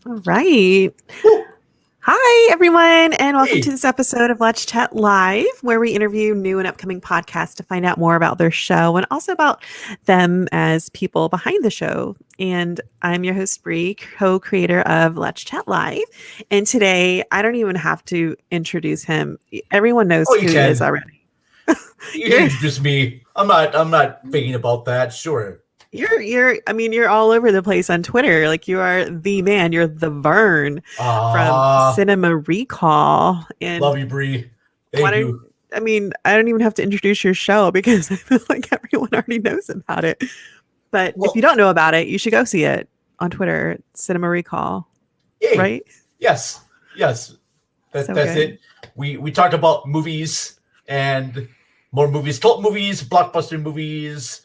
All right. Woo! Hi, everyone, and welcome to Hey, this episode of Let's Chat Live, where we interview new and upcoming podcasts to find out more about their show and also about them as people behind the show. And I'm your host, Bree, co-creator of Let's Chat Live. And today, I don't even have to introduce him. Everyone knows oh, you who he is can. already. You can You're introduce me. I'm not thinking about that. Sure. you're all over the place on Twitter. Like you are the man. You're the Vern from Ah, Cinema Recall. And love you, Bree. why Thank don't you. I don't even have to introduce your show because I feel like everyone already knows about it. But if you Well, don't know about it, you should go see it on Twitter, Cinema Recall, yay. right? Yes, yes. So That's good. it. We talk about movies and more movies, cult movies, blockbuster movies,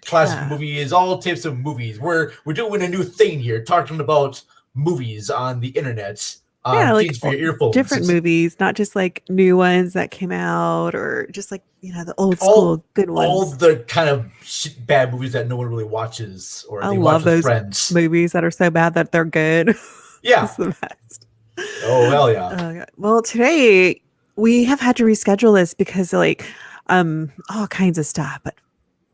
classic Yeah. movies, all types of movies. We're doing a new thing here, talking about movies on the internet, Yeah, on like things for your earphones. different It's movies, not just like new ones that came out or just like, the old all school good all ones. the kind of bad movies that no one really watches or I they watch love with those friends. movies that are so bad that they're good. Yeah. It's the best. Oh hell yeah. God. Well, today we have had to reschedule this because all kinds of stuff, but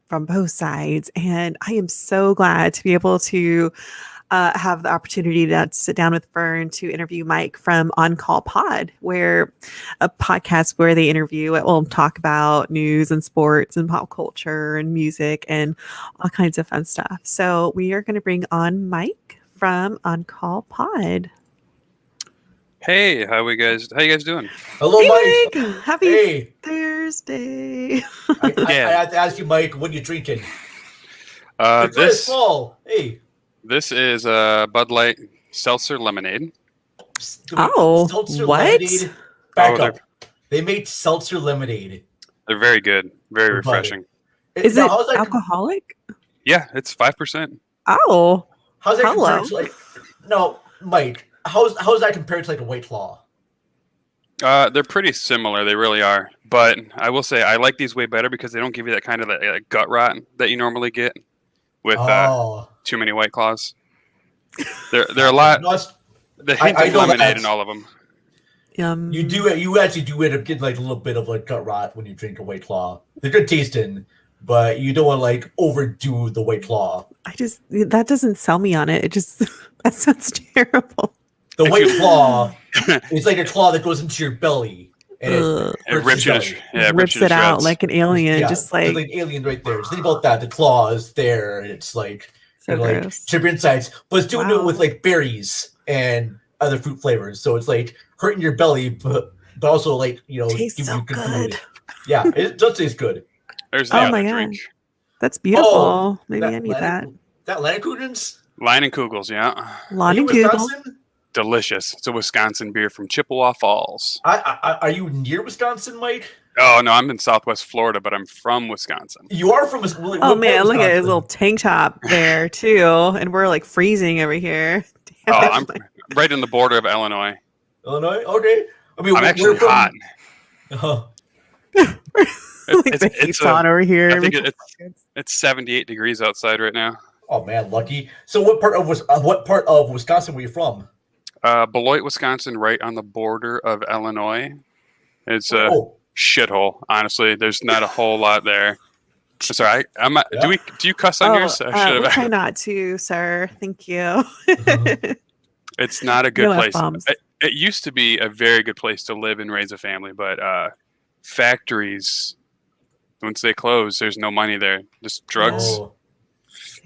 from both sides. And I am so glad to be able to have the opportunity to sit down with Fern to interview Mike from On Call Pod, where a podcast where they interview, will talk about news and sports and pop culture and music and all kinds of fun stuff. So we are going to bring on Mike from On Call Pod. Hey, how you guys doing? Hello, Hey, Mike. Mike! Happy Hey, Thursday! I Yeah. have to ask you, Mike, what you drinking? Uh, The good is this fall. Hey, this is Bud Light Seltzer Lemonade. wait, Oh, seltzer what? lemonade. Back Oh, they're up. They made seltzer lemonade. they're very good, very For Bud. refreshing. Is Now, it how's that? alcoholic? Yeah, it's 5%. Oh, How's that compared hello. to like? No, Mike. How's that compared to like a White Claw? They're pretty similar, they really are. But I will say I like these way better because they don't give you that kind of gut rot that you normally get with Oh, too many White Claws. They're a lot. no, The hint I of know lemonade that. in all of them. You actually do end up getting like a little bit of like gut rot when you drink a White Claw. They're good tasting, but you don't want to like overdo the White Claw. That doesn't sell me on it. It just that sounds terrible. The If White you- Claw is like a claw that goes into your belly and Ugh. It hurts rips you your to belly. yeah, it rips Rips you to it out shreds. like an alien, Yeah, just there's like like an alien right there. Just think about that. The claw is there, and it's like so like gross. chip your insides, but it's doing it with Wow. like berries and other fruit flavors. So it's like hurting your belly, but also like Tastes giving so you good good. food. Yeah, it does taste good. There's the Oh Um, my other god, drink. that's oh, beautiful. Maybe I that need that. Lannikudens? Line and Kugels, yeah. Are you Lonnie Kugel. Wisconsin? Delicious. It's a Wisconsin beer from Chippewa Falls. Are you near Wisconsin, Mike? Oh no, I'm in Southwest Florida, but I'm from Wisconsin. You are from Oh what man, part of look at his Wisconsin? little tank top there too, and we're like freezing over here. Damn Oh, it, I'm Mike. right in the border of Illinois. Illinois? Okay. I mean, I'm we're actually from. hot. Like It's, the it's, heat's it's on over here. I every think couple it's seconds. it's 78 degrees outside right now. Oh man, lucky. So what part of Wisconsin were you from? Beloit, Wisconsin, right on the border of Illinois. It's a Oh, shithole. Honestly, there's not a whole lot there. Sorry, I'm not, Yeah. do you cuss on yours? I should We have. try not to, sir. Thank you. It's not a good No place. F-bombs. It used to be a very good place to live and raise a family, but factories, once they close, there's no money there. Just drugs. oh.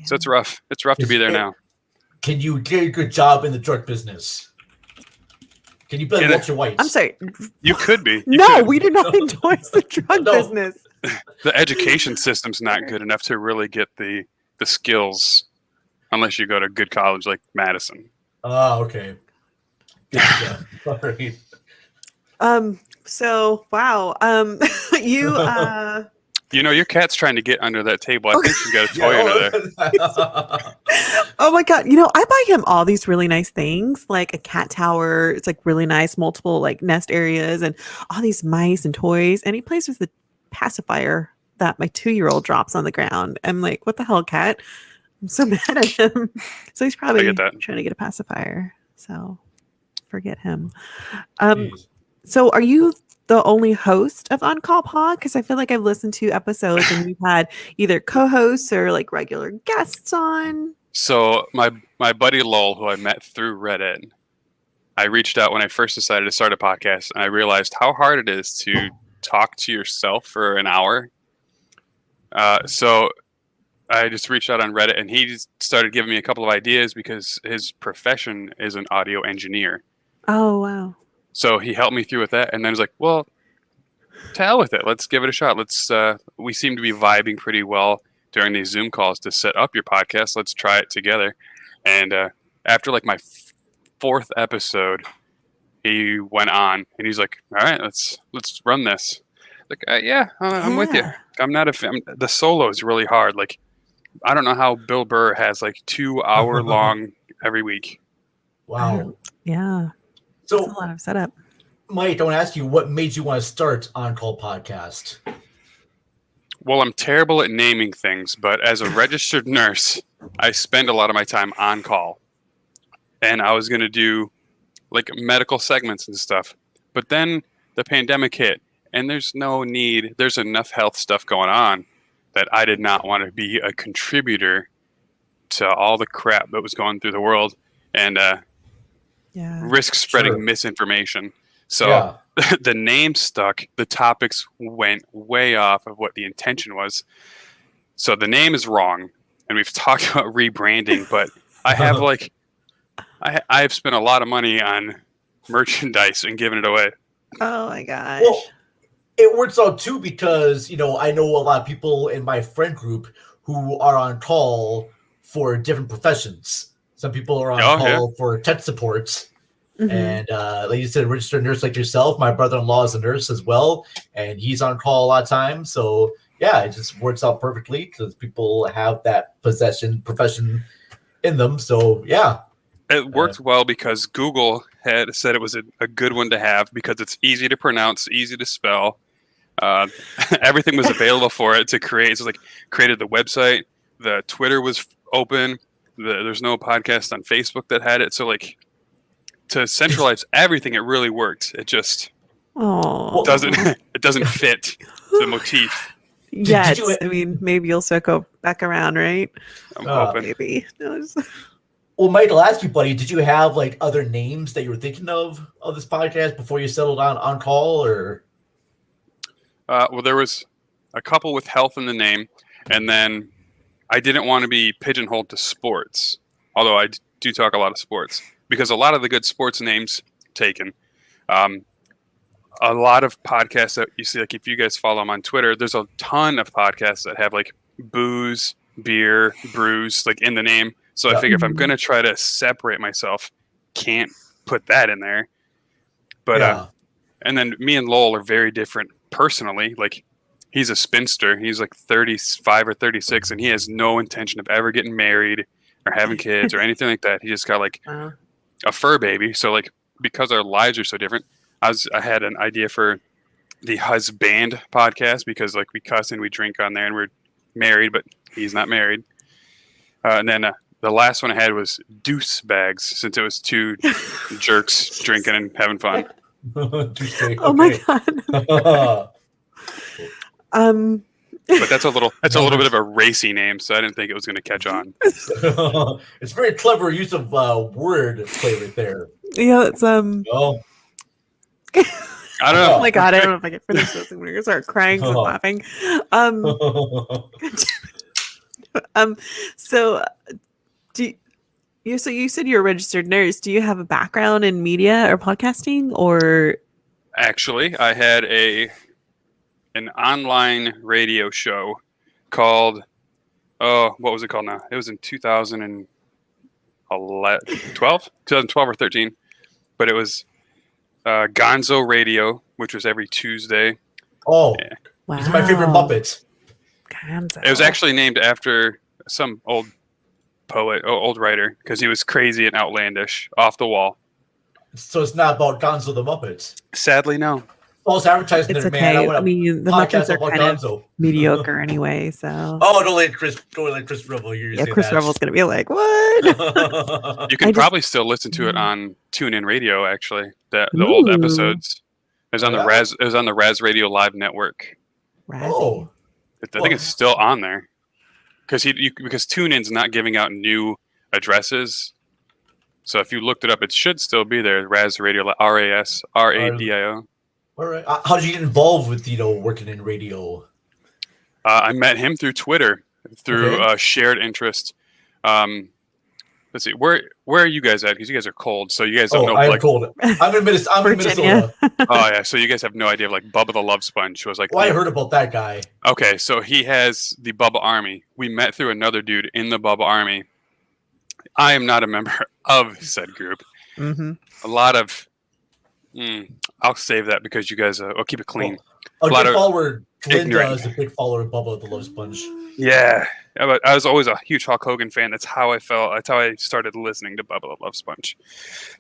So it's rough. It's rough to be there now. Can you get a good job in the drug business? Can you play Yeah, Walter White? I'm sorry. You could be. You No, could. we do not endorse the drug No. business. The education system's not good enough to really get the skills unless you go to good college like Madison. Oh, okay. Gotcha. Sorry. So wow. You You know, your cat's trying to get under that table. I think she's got a toy under there. oh my god, I buy him all these really nice things, like a cat tower. It's like really nice, multiple like nest areas and all these mice and toys. And he plays with the pacifier that my 2-year-old drops on the ground. I'm like, what the hell, cat? I'm so mad at him. So he's probably get that. trying to get a pacifier. So forget him. Um, Jeez. so are you the only host of On Call Pod? Because I feel like I've listened to episodes and you've had either co-hosts or like regular guests on. So my buddy Lowell, who I met through Reddit, I reached out when I first decided to start a podcast, and I realized how hard it is to talk to yourself for an hour. So I just reached out on Reddit, and he just started giving me a couple of ideas because his profession is an audio engineer. Oh, wow. So he helped me through with that, and then I was like, well, to hell with it. Let's give it a shot. We seem to be vibing pretty well during these Zoom calls to set up your podcast. Let's try it together. And after like my fourth episode, he went on and he's like, all right, let's run this. Like, I'm with you. I'm not a fan. The solo is really hard. Like, I don't know how Bill Burr has like 2 hour long every week. Wow. Yeah. So, That's a lot of setup. Mike, I want to ask you, what made you want to start On Call Podcast? Well, I'm terrible at naming things, but as a registered nurse, I spend a lot of my time on call. And I was going to do like medical segments and stuff. But then the pandemic hit, and there's no need. There's enough health stuff going on that I did not want to be a contributor to all the crap that was going through the world and risk spreading misinformation. So the name stuck. The topics went way off of what the intention was. So the name is wrong. And we've talked about rebranding, but I have I've spent a lot of money on merchandise and given it away. Oh my gosh. Well, it works out too because, I know a lot of people in my friend group who are on call for different professions. Some people are on call for tech support. Mm-hmm. And like you said, a registered nurse like yourself, my brother-in-law is a nurse as well, and he's on call a lot of times. So yeah, it just works out perfectly because people have that profession in them. So yeah. It worked well because Google had said it was a good one to have because it's easy to pronounce, easy to spell. Everything was available for it to create. So created the website. The Twitter was open. There's no podcast on Facebook that had it. So to centralize everything, it really worked. It just doesn't fit the motif. Yes, I mean maybe you'll circle back around, right? I'm hoping. Maybe. Well, Mike, I'll ask you, buddy, did you have other names that you were thinking of this podcast before you settled on call, or? Well, there was a couple with health in the name, and then I didn't want to be pigeonholed to sports, although I do talk a lot of sports, because a lot of the good sports names taken. A lot of podcasts that you see, if you guys follow them on Twitter, there's a ton of podcasts that have booze, beer, brews, in the name. So I figure if I'm going to try to separate myself, can't put that in there. But, and then me and Lowell are very different personally. He's a spinster. He's 35 or 36, and he has no intention of ever getting married or having kids or anything like that. He just got a fur baby. So because our lives are so different, I had an idea for the Husband podcast because we cuss and we drink on there and we're married, but he's not married. And then the last one I had was Deuce Bags, since it was two jerks drinking and having fun. Oh my god. But that's a little bit of a racy name, so I didn't think it was going to catch on. It's very clever use of word play right there. Yeah, it's I don't know. Oh my god, I don't know if I can finish this. I'm going to start crying and laughing. So you said you're a registered nurse. Do you have a background in media or podcasting, or? Actually, I had an online radio show called, what was it called now? It was in 2012 or 13, but it was Gonzo Radio, which was every Tuesday. Oh, yeah. Wow. These are my favorite Muppets. Gonzo. It was actually named after some old poet, old writer, because he was crazy and outlandish, off the wall. So it's not about Gonzo the Muppets? Sadly, no. false advertising It's there, man. okay. I mean, the podcast Muppets are about kind of Gonzo. mediocre anyway, so. Oh, don't let Chris Revel hear you say Chris that. Revel's gonna be like, what? You can probably still listen to it on TuneIn Radio. Actually, the Ooh. old episodes. It was on the Raz. It was on the Raz Radio Live Network. Razzie. I think it's still on there because because TuneIn's not giving out new addresses. So if you looked it up, it should still be there. Raz Radio, RASRADIO. All right. How did you get involved with working in radio? I met him through Twitter, through shared interest. Let's see, where are you guys at? Because you guys are cold, so you guys don't know. I'm cold. I'm in Minnesota. Oh yeah, so you guys have no idea of like Bubba the Love Sponge was like. Well, I heard about that guy. Okay, so he has the Bubba Army. We met through another dude in the Bubba Army. I am not a member of said group. Mm-hmm. A lot of. I'll save that because you guys. I'll keep it clean. A big follower. Linda is a big follower of Bubba the Love Sponge. Yeah, but I was always a huge Hulk Hogan fan. That's how I felt. That's how I started listening to Bubba the Love Sponge.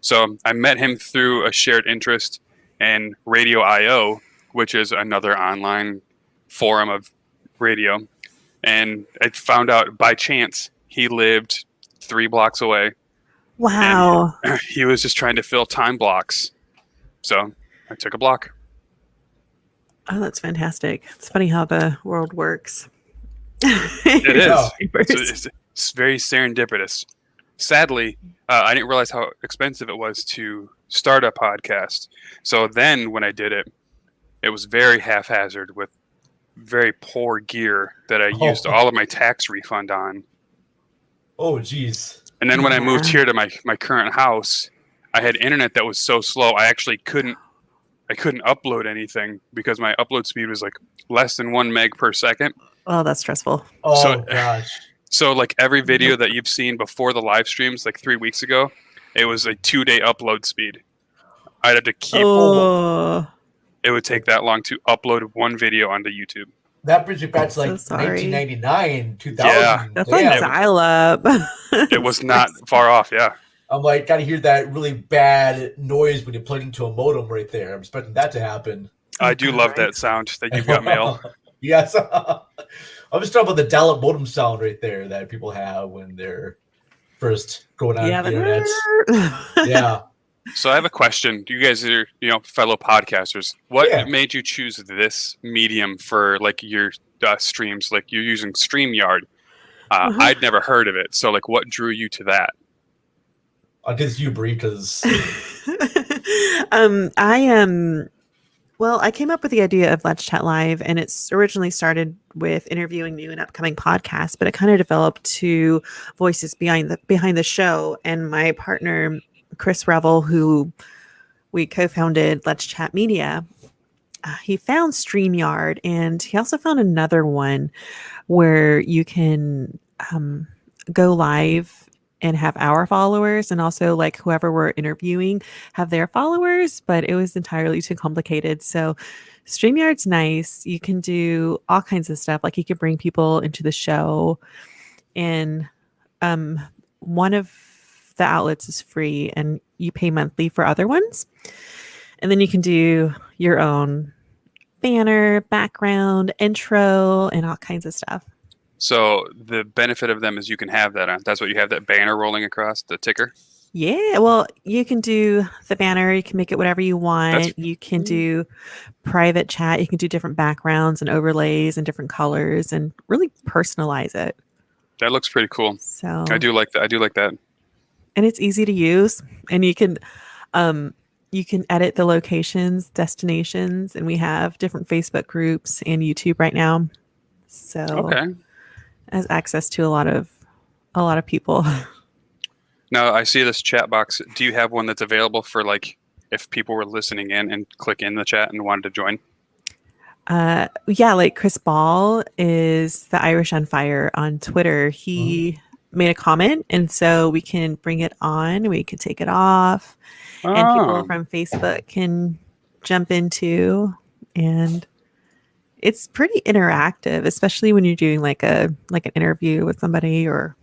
So I met him through a shared interest in Radio IO, which is another online forum of radio. And I found out by chance he lived 3 blocks away. Wow. He was just trying to fill time blocks. So I took a block. Oh, that's fantastic. It's funny how the world works. It is. It's very serendipitous. Sadly, I didn't realize how expensive it was to start a podcast. So then when I did it, it was very haphazard with very poor gear that I used all of my tax refund on. Oh, geez. And then when I moved here to my current house, I had internet that was so slow. I actually couldn't upload anything because my upload speed was like less than 1 meg per second. Oh, that's stressful. Oh, gosh. So like every video that you've seen before the live streams, like 3 weeks ago, it was a 2-day upload speed. I'd have to keep. It would take that long to upload one video onto YouTube. That brings me back to like 1999, 2000. Yeah, that's like dial up. It was not far off. Yeah. I'm like, gotta hear that really bad noise when you plug into a modem right there. I'm expecting that to happen. I do love that sound that you've got mail. Yes. I'm just talking about the dial-up modem sound right there that people have when they're first going on the internet. Yeah. So I have a question. You guys are, fellow podcasters. What made you choose this medium for like your streams? Like you're using StreamYard. I'd never heard of it. So like, what drew you to that? I'll give you, Brie, because I came up with the idea of Let's Chat Live, and it's originally started with interviewing new and upcoming podcasts, but it kind of developed to voices behind the show. And my partner, Chris Revel, who we co-founded Let's Chat Media, he found StreamYard, and he also found another one where you can go live and have our followers, and also like whoever we're interviewing have their followers, but it was entirely too complicated. So StreamYard's nice. You can do all kinds of stuff. Like you can bring people into the show, and one of the outlets is free and you pay monthly for other ones. And then you can do your own banner, background, intro, and all kinds of stuff. So the benefit of them is you can have that on. That's what you have, that banner rolling across the ticker. Yeah, well, you can do the banner. You can make it whatever you want. You can do private chat. You can do different backgrounds and overlays and different colors and really personalize it. That looks pretty cool. So I do like that. And it's easy to use. And you can edit the locations, destinations, and we have different Facebook groups and YouTube right now. So has access to a lot of people. Now I see this chat box. Do you have one that's available for like if people were listening in and click in the chat and wanted to join? Like Chris Ball is the Irish on Fire on Twitter. He made a comment, and so we can bring it on, we can take it off, and people from Facebook can jump into, and it's pretty interactive, especially when you're doing like an interview with somebody or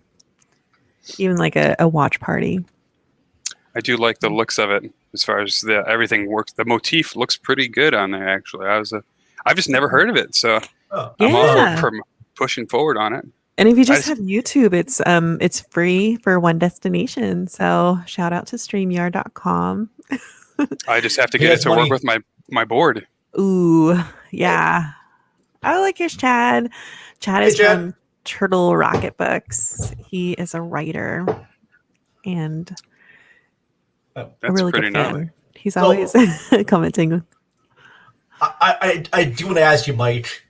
even like a watch party. I do like the looks of it. as far as everything works. The motif looks pretty good on there, actually. I've just never heard of it, so I'm all for pushing forward on it. And if you just have YouTube, it's free for one destination. So shout out to StreamYard.com. I just have to get it to work with my board. Ooh, yeah. I like his Chad. Chad is from Turtle Rocket Books. He is a writer and a really good fan. He's always commenting. I do want to ask you, Mike,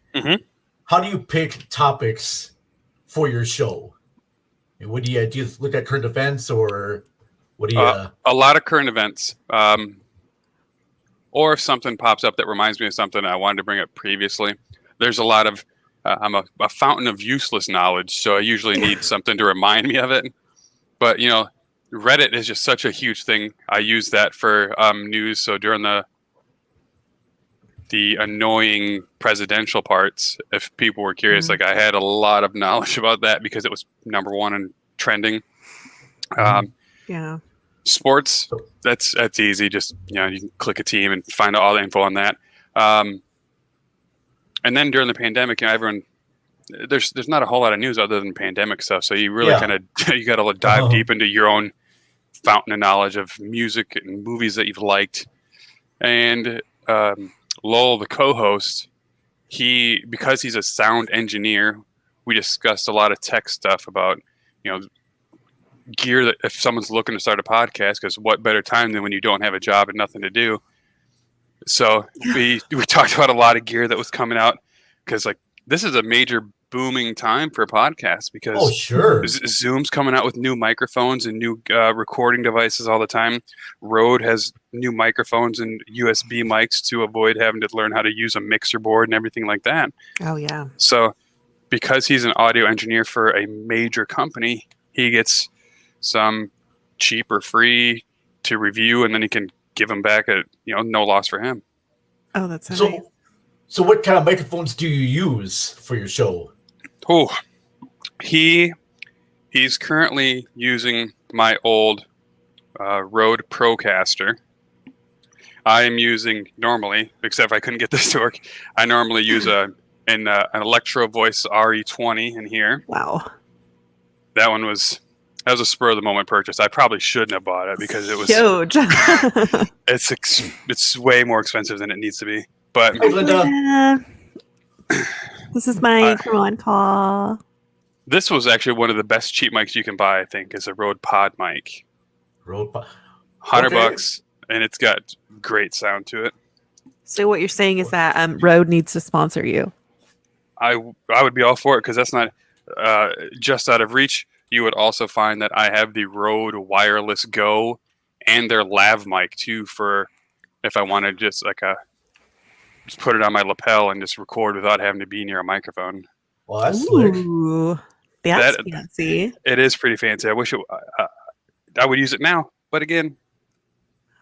how do you pick topics for your show? What do you look at current events, or what do you? A lot of current events, or if something pops up that reminds me of something I wanted to bring up previously. There's a lot of I'm a fountain of useless knowledge, so I usually need something to remind me of it. But Reddit is just such a huge thing. I use that for news. So during the annoying presidential parts, if people were curious, like I had a lot of knowledge about that because it was number one and trending. Sports, that's easy. Just you can click a team and find out all the info on that. And then during the pandemic, everyone there's not a whole lot of news other than pandemic stuff. So you really kind of you got to dive deep into your own fountain of knowledge of music and movies that you've liked. And Lowell, the co-host, because he's a sound engineer, we discussed a lot of tech stuff about gear that if someone's looking to start a podcast, because what better time than when you don't have a job and nothing to do. So we talked about a lot of gear that was coming out, because this is a major booming time for podcasts, because Zoom's coming out with new microphones and new recording devices all the time. Rode has new microphones and USB mics to avoid having to learn how to use a mixer board and everything like that. Oh yeah. So because he's an audio engineer for a major company, he gets some cheap or free to review, and then he can give them back at no loss for him. Oh, that's nice. So what kind of microphones do you use for your show? Oh, he's currently using my old Rode Procaster. I am using normally, except I couldn't get this to work. I normally use an Electro Voice RE20 in here. Wow, that was a spur of the moment purchase. I probably shouldn't have bought it because it was huge. It's way more expensive than it needs to be. But this is Mike from On Call. This was actually one of the best cheap mics you can buy, I think, is a Rode Pod mic. Rode Pod. $100, and it's got great sound to it. So what you're saying is that Rode needs to sponsor you. I would be all for it, because that's not just out of reach. You would also find that I have the Rode Wireless Go and their lav mic too, for if I want to just just put it on my lapel and just record without having to be near a microphone. Well, that's slick. That's fancy. It is pretty fancy. I wish I would use it now, but again,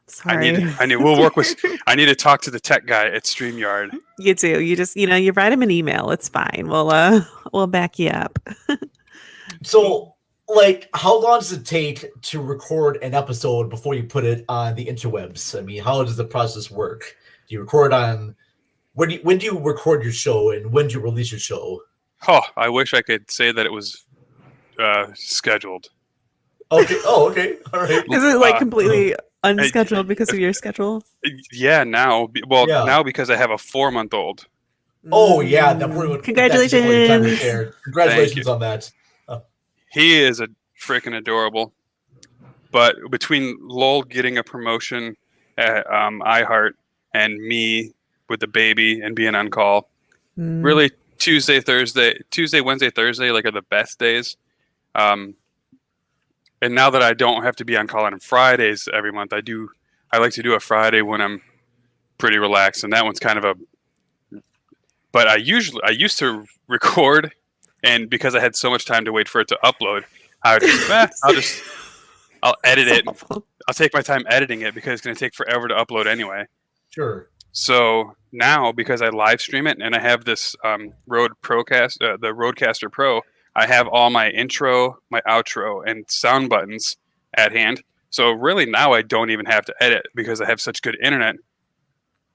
sorry. I need. We'll work with. I need to talk to the tech guy at StreamYard. You do. You just you write him an email. It's fine. We'll back you up. So, how long does it take to record an episode before you put it on the interwebs? I mean, how does the process work? Do you record on when do you record your show, and when do you release your show? Oh, I wish I could say that it was scheduled. Okay. Oh, okay. All right. Is it completely unscheduled because of your schedule? Yeah, now. Now because I have a 4-month-old. Oh yeah, congratulations! Congratulations on that. He is a freaking adorable. But between Lowell getting a promotion at iHeart and me with the baby and being on call, really Tuesday, Wednesday, Thursday are the best days. And now that I don't have to be on call on Fridays every month, I like to do a Friday when I'm pretty relaxed, and that one's kind of but I used to record, and because I had so much time to wait for it to upload, I'll edit it. I'll take my time editing it because it's going to take forever to upload anyway. Sure. So now, because I live stream it and I have this Rode Procaster, the Rodecaster Pro, I have all my intro, my outro, and sound buttons at hand. So really now I don't even have to edit because I have such good internet.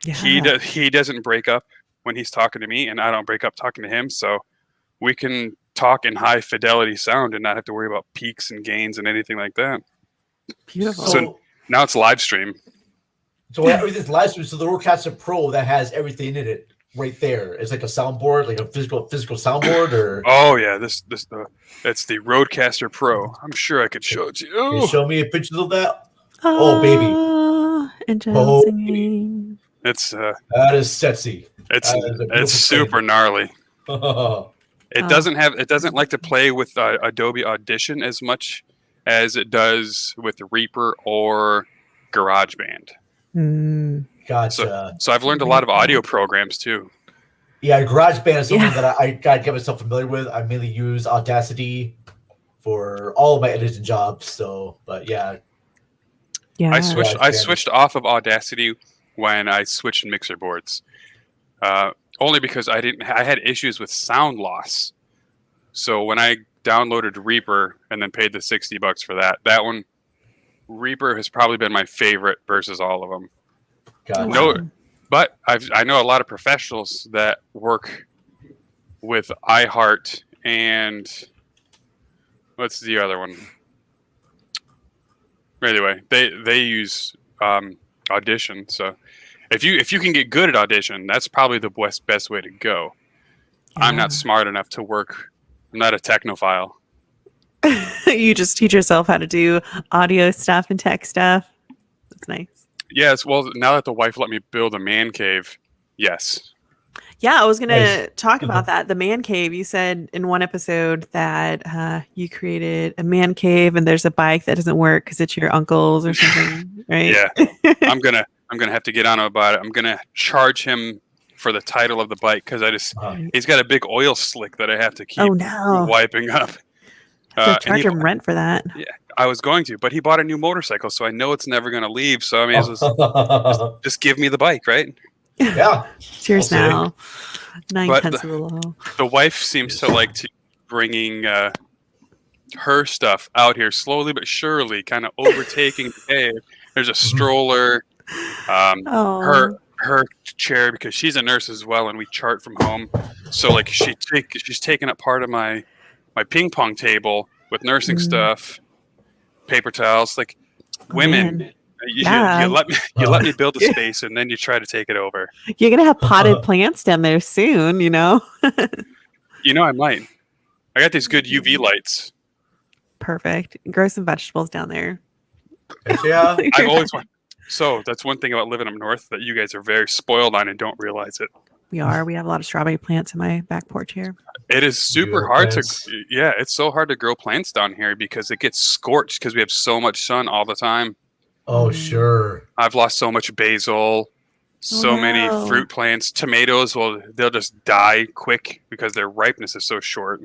Yeah. He doesn't break up when he's talking to me, and I don't break up talking to him. So we can talk in high fidelity sound and not have to worry about peaks and gains and anything like that. Beautiful. So now it's live stream. So everything's live stream. So the Rodecaster Pro that has everything in it right there. It's like a soundboard, like a physical soundboard, or oh yeah, that's the Rodecaster Pro. I'm sure I could show it to you. Can you show me a picture of that? Oh baby, angel singing. It's that is sexy. It's super gnarly. It doesn't like to play with Adobe Audition as much as it does with Reaper or GarageBand. Gotcha. So I've learned a lot of audio programs too. Yeah, GarageBand is something that I gotta get myself familiar with. I mainly use Audacity for all of my editing jobs. So, but yeah. I switched off of Audacity when I switched mixer boards. Only because I had issues with sound loss. So when I downloaded Reaper and then paid the $60 for that one, Reaper has probably been my favorite versus all of them. Gotcha. No, but I know a lot of professionals that work with iHeart and what's the other one? Anyway, they use Audition. So if you can get good at Audition, that's probably the best way to go. Yeah. I'm not smart enough to work. I'm not a technophile. You just teach yourself how to do audio stuff and tech stuff. That's nice. Yes. Well, now that the wife let me build a man cave, yes. Yeah, I was going to talk about that. The man cave. You said in one episode that you created a man cave, and there's a bike that doesn't work because it's your uncle's or something, right? Yeah. I'm gonna have to get on him about it. I'm gonna charge him for the title of the bike because he's got a big oil slick that I have to keep wiping up. Charge him rent for that. Yeah, I was going to, but he bought a new motorcycle, so I know it's never going to leave. So I mean, just give me the bike, right? Yeah. Cheers now. 9 pence a little. The wife seems to like to bringing her stuff out here slowly but surely, kind of overtaking the cave. There's a stroller, her chair because she's a nurse as well, and we chart from home. So like she's taking up part of my ping pong table with nursing stuff, paper towels. Like women, you let me build a space, and then you try to take it over. You're gonna have potted plants down there soon, you know. I might. I got these good UV lights. Perfect. Grow some vegetables down there. Yeah, I've always wanted. So that's one thing about living up north that you guys are very spoiled on and don't realize it. We are. We have a lot of strawberry plants in my back porch here. It is super hard to. Yeah, it's so hard to grow plants down here because it gets scorched because we have so much sun all the time. Oh, sure. I've lost so much basil, many fruit plants. Tomatoes, they'll just die quick because their ripeness is so short.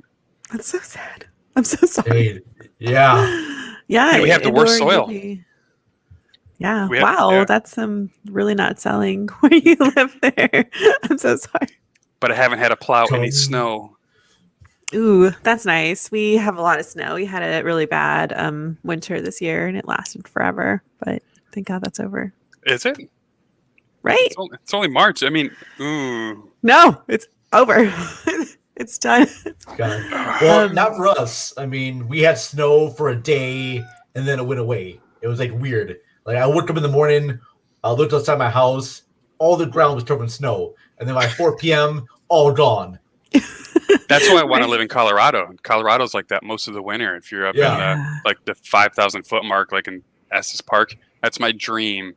That's so sad. I'm so sorry. Dude, yeah. Yeah. And we have the worst soil. Yeah. Wow. That's really not selling where you live there. I'm so sorry. But I haven't had to plow any snow. Ooh, that's nice. We have a lot of snow. We had a really bad winter this year, and it lasted forever. But thank God that's over. Is it? Right? It's only March. I mean, ooh. No, it's over. It's done. Well, not for us. I mean, we had snow for a day, and then it went away. It was like weird. Like I woke up in the morning, I looked outside my house, all the ground was covered in snow, and then by 4 p.m., all gone. That's why I want to live in Colorado. Colorado's like that most of the winter. If you're up in like the 5,000 foot mark, like in Estes Park, that's my dream,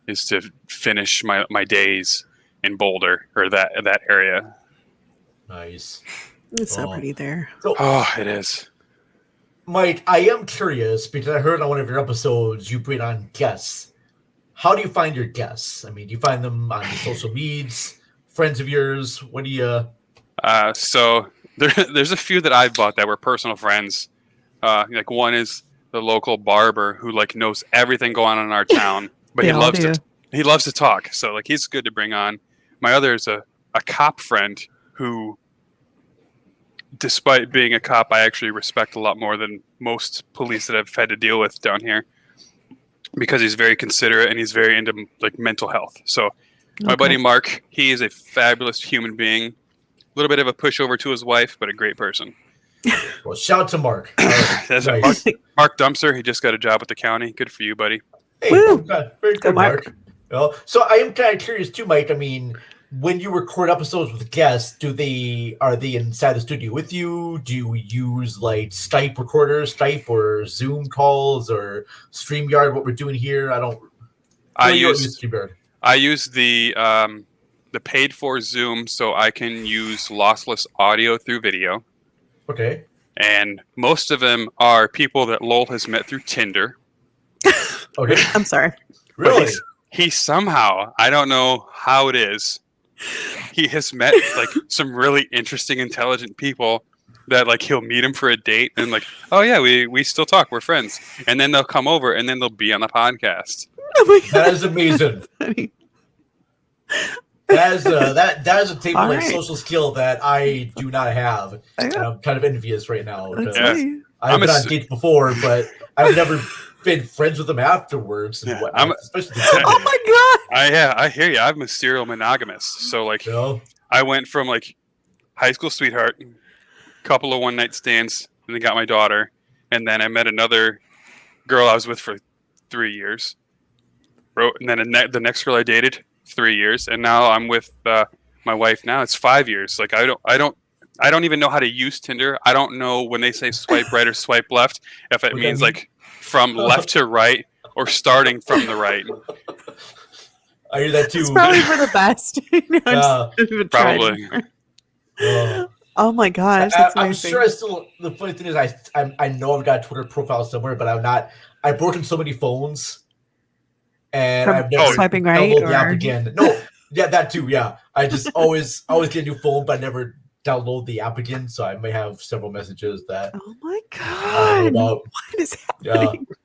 is to finish my days in Boulder or that area. Nice. It's so pretty there. So, it is. Mike, I am curious because I heard on one of your episodes you bring on guests. How do you find your guests? I mean, do you find them on social medias, friends of yours? What do you? So there's a few that I've bought that were personal friends. Like one is the local barber who like knows everything going on in our town, but he loves to talk. So like he's good to bring on. My other is a cop friend who, despite being a cop, I actually respect a lot more than most police that I've had to deal with down here. because he's very considerate and he's very into like mental health. So my buddy Mark, he is a fabulous human being. A little bit of a pushover to his wife, but a great person. Well, shout out to Mark. That's Nice. Mark Dumpster. He just got a job with the county. Good for you, buddy. Hey, very good, Mark. Well, so I am kind of curious too, Mike. I mean, when you record episodes with guests, are they inside the studio with you? Do you use like Skype recorders, Skype or Zoom calls or StreamYard? What we're doing here, I use StreamYard. I use the paid for Zoom, so I can use lossless audio through video. Okay. And most of them are people that Lowell has met through Tinder. Okay. I'm sorry. Really? He somehow, I don't know how it is, he has met like some really interesting, intelligent people that like he'll meet him for a date and like, oh yeah, we still talk, we're friends. And then they'll come over and then they'll be on the podcast. Oh my God. That is amazing. That is a table like social skill that I do not have. And I'm kind of envious right now. I've been on dates before, but I've never been friends with them afterwards. And especially oh my God! I hear you. I'm a serial monogamous. So like, I went from like high school sweetheart, couple of one night stands, and then got my daughter, and then I met another girl I was with for 3 years. And then the next girl I dated 3 years, and now I'm with my wife now. It's 5 years. Like I don't even know how to use Tinder. I don't know when they say swipe right or swipe left if it means like from left to right or starting from the right. I hear that too. It's probably for the best. Probably. Oh my gosh, I'm sure the funny thing is I know I've got a Twitter profile somewhere, but I've broken so many phones. And I've never swiping right downloaded the app again. No, yeah, that too. Yeah, I just always get a new phone, but I never download the app again. So I may have several messages that. Oh my God! What is happening? Yeah.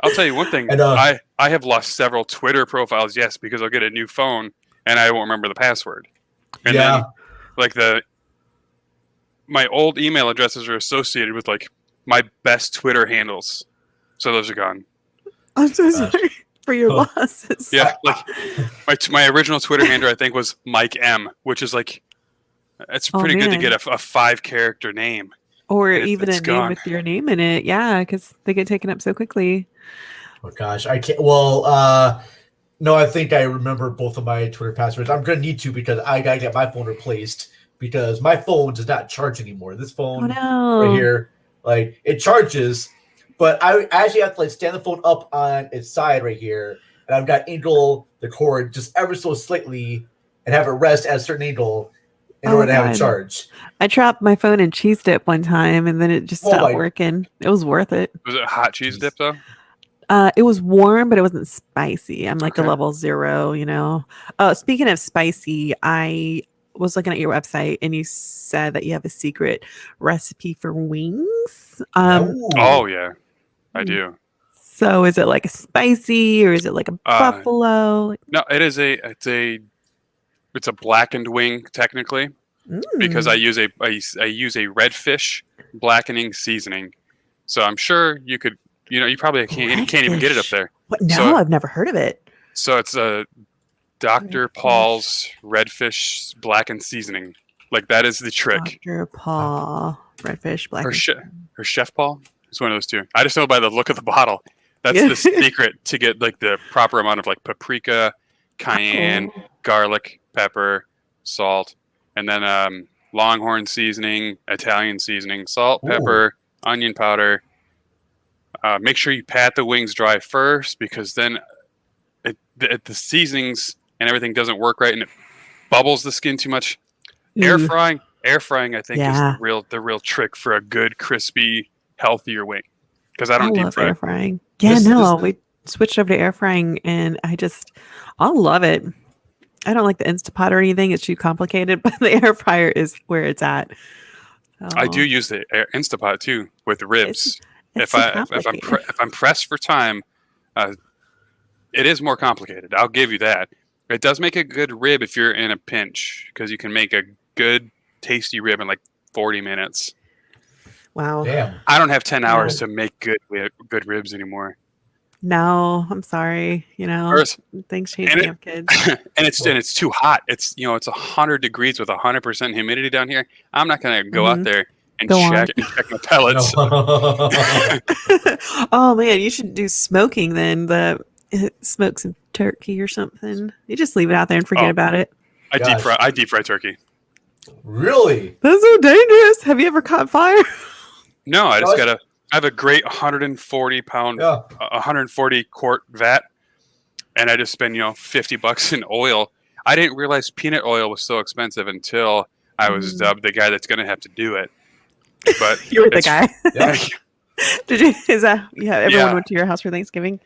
I'll tell you one thing. And, I have lost several Twitter profiles. Yes, because I'll get a new phone and I won't remember the password. And then, like my old email addresses are associated with like my best Twitter handles, so those are gone. I'm so sorry. For your losses. Yeah, like my original Twitter handle I think was Mike M, which is like it's pretty good to get a 5-character name. Or even a name with your name in it. Yeah, because they get taken up so quickly. Oh gosh, I can't. Well, no, I think I remember both of my Twitter passwords. I'm gonna need to because I gotta get my phone replaced because my phone does not charge anymore. This phone right here, like it charges. But I actually have to like stand the phone up on its side right here, and I've got angle the cord just ever so slightly, and have it rest at a certain angle in order to have it charge. I dropped my phone in cheese dip one time, and then it just stopped working. It was worth it. Was it hot cheese dip though? It was warm, but it wasn't spicy. I'm like a level 0, you know. Speaking of spicy, I was looking at your website, and you said that you have a secret recipe for wings. Oh yeah. I do. So is it like a spicy or is it like a buffalo? No, it's a blackened wing technically because I use a redfish blackening seasoning. So I'm sure you could, you probably can't even get it up there. What? No, I've never heard of it. So it's a Dr. Paul's redfish blackened seasoning. Like that is the trick. Dr. Paul redfish blackened. Or Chef Paul. It's one of those two. I just know by the look of the bottle. That's the secret to get like the proper amount of like paprika, cayenne, garlic, pepper, salt, and then Longhorn seasoning, Italian seasoning, salt, pepper, onion powder. Make sure you pat the wings dry first because then the seasonings and everything doesn't work right and it bubbles the skin too much. Air frying, I think is the real trick for a good crispy, healthier wing because I don't deep fry. Air frying. We switched over to air frying and I love it. I don't like the Instapot or anything; it's too complicated. But the air fryer is where it's at. I do use the Instapot too with ribs. If I'm pressed for time, it is more complicated. I'll give you that. It does make a good rib if you're in a pinch because you can make a good, tasty rib in like 40 minutes. Wow. Damn. I don't have 10 hours to make good ribs anymore. No, I'm sorry. You know, First, things change when you have kids. and it's too hot. It's it's 100 degrees with 100% humidity down here. I'm not gonna go out there and check my pellets. No. Oh man, you should do smoking then. Smoke some turkey or something. You just leave it out there and forget about it. I deep fry turkey. Really? That's so dangerous. Have you ever caught fire? No, I have a great 140 pound, 140 quart vat, and I just spend $50 in oil. I didn't realize peanut oil was so expensive until I was dubbed the guy that's going to have to do it. But you were the guy. Yeah. Did you? Is that everyone went to your house for Thanksgiving?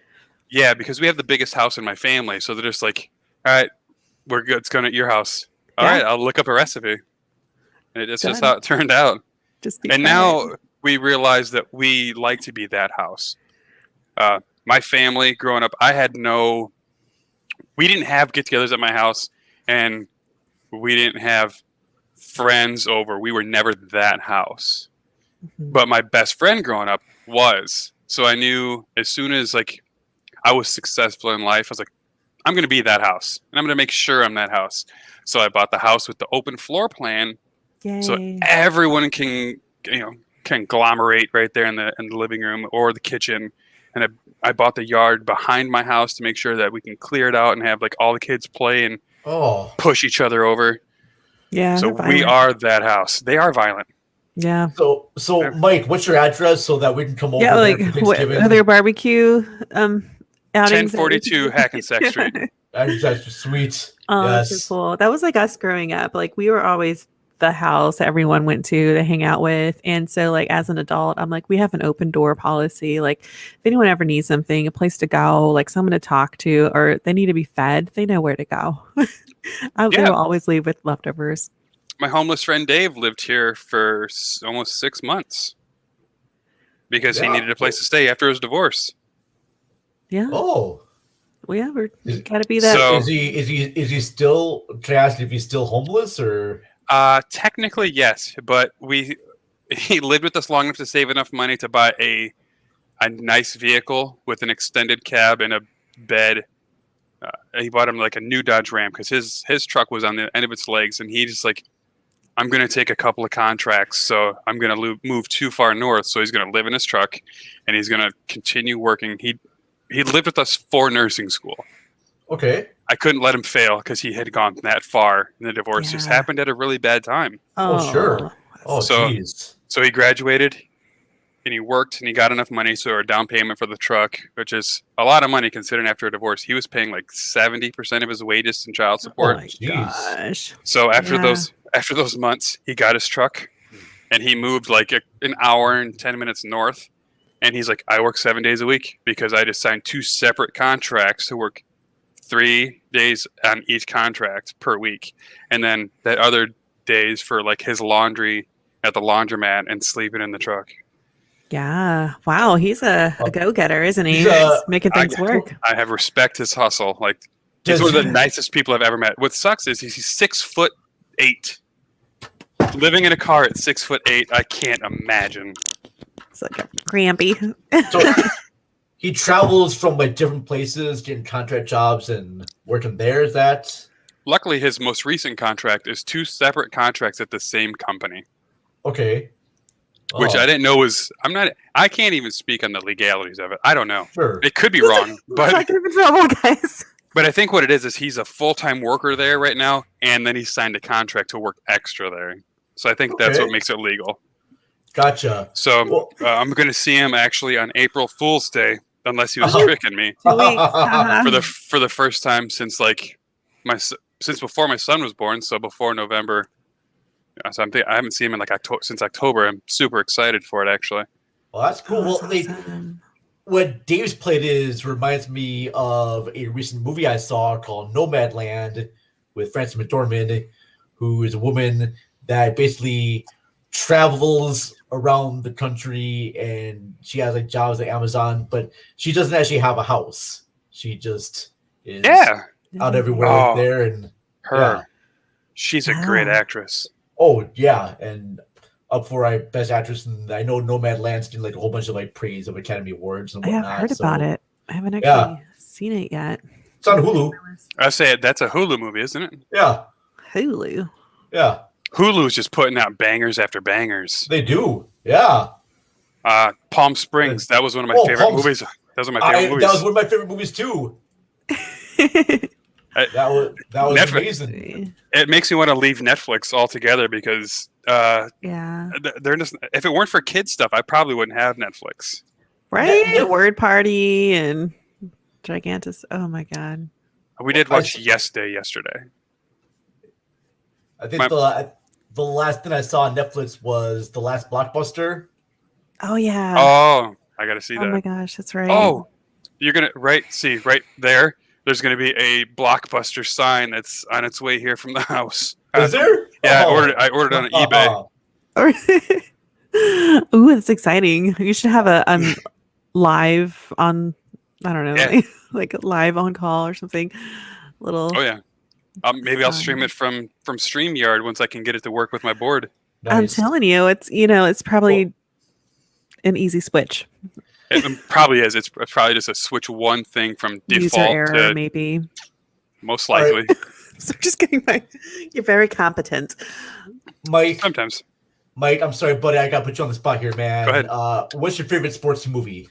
Yeah, because we have the biggest house in my family, so they're just like, all right, we're good. It's going to your house. All right, I'll look up a recipe, and it's just how it turned out. Now we realize that we like to be that house. My family growing up, we didn't have get-togethers at my house, and we didn't have friends over. We were never that house. Mm-hmm. But my best friend growing up was. So I knew as soon as I was successful in life, I was like, I'm going to be that house, and I'm going to make sure I'm that house. So I bought the house with the open floor plan. Yay. So everyone can conglomerate right there in the living room or the kitchen. And I bought the yard behind my house to make sure that we can clear it out and have all the kids play and push each other over. Yeah. So we are that house. They are violent. Yeah. So Mike, what's your address so that we can come over? Yeah, are there barbecue outings? 1042 Hackensack Street. That's sweet. Oh, yes. That's so cool. That was us growing up. We were always the house everyone went to hang out with. And so as an adult, I'm we have an open door policy. If anyone ever needs something, a place to go, someone to talk to, or they need to be fed, they know where to go. They will always leave with leftovers. My homeless friend Dave lived here for almost 6 months because he needed a place to stay after his divorce. Yeah. Oh. Well, yeah, we gotta be that. So is he still? Can I ask if he's still homeless or? Technically, yes, but he lived with us long enough to save enough money to buy a nice vehicle with an extended cab and a bed. He bought him a new Dodge Ram because his truck was on the end of its legs, and he just I'm going to take a couple of contracts, so I'm going to move too far north. So he's going to live in his truck, and he's going to continue working. He lived with us for nursing school. Okay. I couldn't let him fail because he had gone that far, and the divorce just happened at a really bad time. Oh sure. Oh, jeez. So he graduated, and he worked, and he got enough money so a down payment for the truck, which is a lot of money considering after a divorce. He was paying 70% of his wages in child support. Oh my gosh. So after those months, he got his truck, and he moved an hour and 10 minutes north. And he's like, I work 7 days a week because I just signed 2 separate contracts to work 3 days on each contract per week. And then that other days for his laundry at the laundromat and sleeping in the truck. Yeah. Wow. He's a go-getter, isn't he? He's making things work. I have respect his hustle. He's one of the nicest people I've ever met. What sucks is he's 6'8". Living in a car at 6'8", I can't imagine. It's crampy. So he travels from different places, getting contract jobs and working there. Is that? Luckily, his most recent contract is 2 separate contracts at the same company. Okay. Which I didn't know was. I can't even speak on the legalities of it. I don't know. Sure. It could be wrong, but. Not gonna be trouble, guys. But I think what it is he's a full-time worker there right now, and then he signed a contract to work extra there. So I think that's what makes it legal. Gotcha. So I'm going to see him actually on April Fool's Day, unless he was tricking me. 2 weeks. For the first time since since before my son was born, so before November. So I haven't seen him in since October. I'm super excited for it actually. Well, that's cool. Well, awesome. What Dave's played reminds me of a recent movie I saw called Nomadland with Frances McDormand, who is a woman that basically travels around the country, and she has jobs at Amazon, but she doesn't actually have a house. She just is out everywhere there, and she's a great actress. Oh yeah, and up for Best Actress, and I know Nomadland's getting a whole bunch of praise of Academy Awards and whatnot. I've heard about it. I haven't actually seen it yet. It's on Hulu. I say that's a Hulu movie, isn't it? Yeah. Hulu. Yeah. Hulu's just putting out bangers after bangers. They do. Yeah. Palm Springs. That was one of my favorite movies. That was one of my favorite movies. That was one of my favorite movies too. That was amazing. It makes me want to leave Netflix altogether because they're just, if it weren't for kids stuff, I probably wouldn't have Netflix. Right? Word Party and Gigantus. Oh my god. We did watch yesterday. I think the last thing I saw on Netflix was The Last Blockbuster. Oh yeah. Oh, I gotta see that. Oh my gosh, that's right. Oh, you're gonna right there. There's gonna be a Blockbuster sign that's on its way here from the house. Is there? Yeah, I ordered on eBay. Ooh, that's exciting. You should have a live on. I don't know, like live on call or something. Little. Oh yeah. Maybe I'll stream it from StreamYard once I can get it to work with my board. Nice. I'm telling you, it's probably an easy switch. It probably is. It's probably just a switch one thing from default user error, to maybe. Most likely. Right. So just kidding. You're very competent, Mike. Sometimes. Mike, I'm sorry, buddy. I got to put you on the spot here, man. Go ahead. What's your favorite sports movie?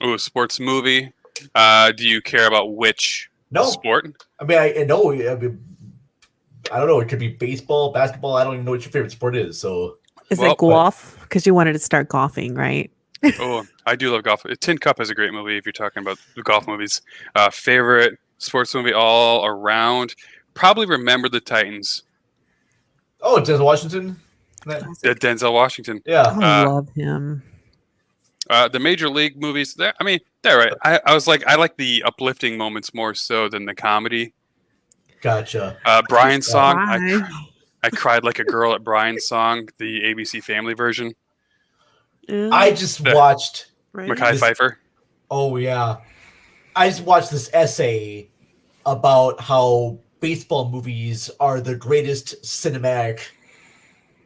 Oh, sports movie. Do you care about which sport? I mean, I know. I don't know. It could be baseball, basketball. I don't even know what your favorite sport is. So is it golf? Because you wanted to start golfing, right? Oh, I do love golf. Tin Cup is a great movie if you're talking about the golf movies. Favorite sports movie all around? Probably Remember the Titans. Oh, Denzel Washington? Denzel Washington. Yeah. I love him. The Major League movies, they're right. I was like, I like the uplifting moments more so than the comedy. Gotcha. Brian's song, I cried like a girl at Brian's song, the ABC Family version. I just watched Mekhi Phifer. Oh yeah, I just watched this essay about how baseball movies are the greatest cinematic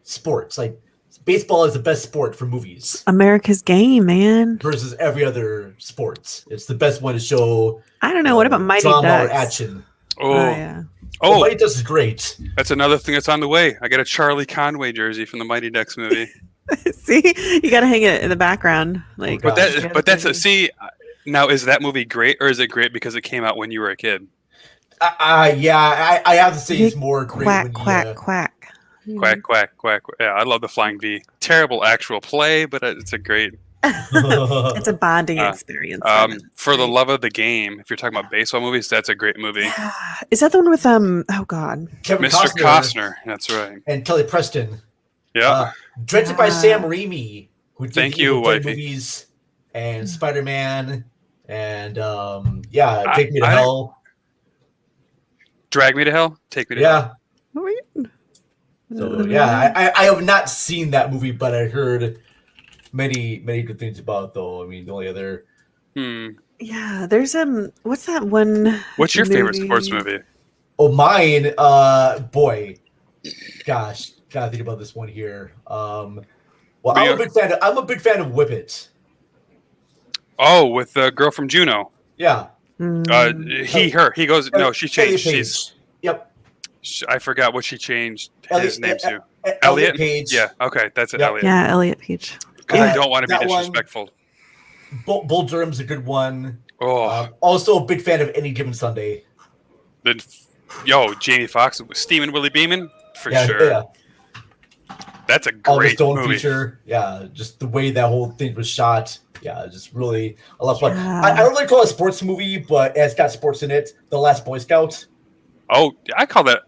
sports. Like baseball is the best sport for movies. America's game, man. Versus every other sports, it's the best one to show. I don't know. What about Mighty drama Ducks? Or action? Oh yeah. Oh, Mighty Ducks is great. That's another thing that's on the way. I got a Charlie Conway jersey from the Mighty Ducks movie. See, you got to hang it in the background, like. But now is that movie great, or is it great because it came out when you were a kid? Yeah, I have to say it's more great. Quack, quack, quack. Quack, quack, quack. Yeah, I love the Flying V. Terrible actual play, but it's a great. It's a bonding experience. For the love of the game, if you're talking about baseball movies, that's a great movie. Yeah. Is that the one with oh god, Mr. Costner? That's right. And Kelly Preston. Yeah. Directed by Sam Raimi, who did Thank you, wifey. movies and Spider-Man and Take Me to Hell. Drag Me to Hell? Take Me to Hell. So I have not seen that movie, but I heard many good things about it, though. I mean, the only other yeah, there's what's that one? What's your favorite sports movie? Oh, mine, boy, gosh, gotta think about this one here. Well, I'm a big fan of Whip It. Oh, with the girl from Juno. Yeah. Her. He goes. No, she changed. She's. Yep. I forgot what she changed his name to. Elliot Page. Yeah. Okay, that's it. Yep. Elliot. Yeah, Elliot Page. Because I don't want to be disrespectful. Bull Durham's a good one. Oh. Also a big fan of Any Given Sunday. Jamie Foxx, Steve and Willie Beeman for sure. Yeah. That's a great Stone movie. Feature. Yeah, just the way that whole thing was shot. Yeah, just really a lot of fun. Yeah. I don't really call it a sports movie, but it's got sports in it. The Last Boy Scout. Oh, I call that.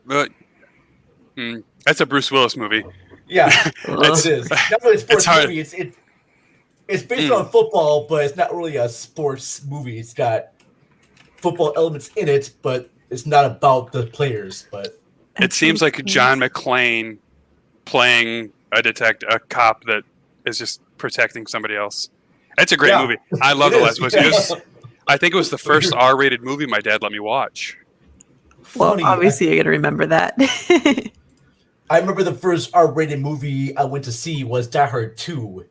That's a Bruce Willis movie. Yeah, it is. Not really a sports movie. It's based on football, but it's not really a sports movie. It's got football elements in it, but it's not about the players. But it seems like John McClane playing a cop that is just protecting somebody else. It's a great movie. I love The Last Boy Scout. I think it was the first R-rated movie my dad let me watch. Well, obviously you're gonna remember that. I remember the first R-rated movie I went to see was Die Hard 2.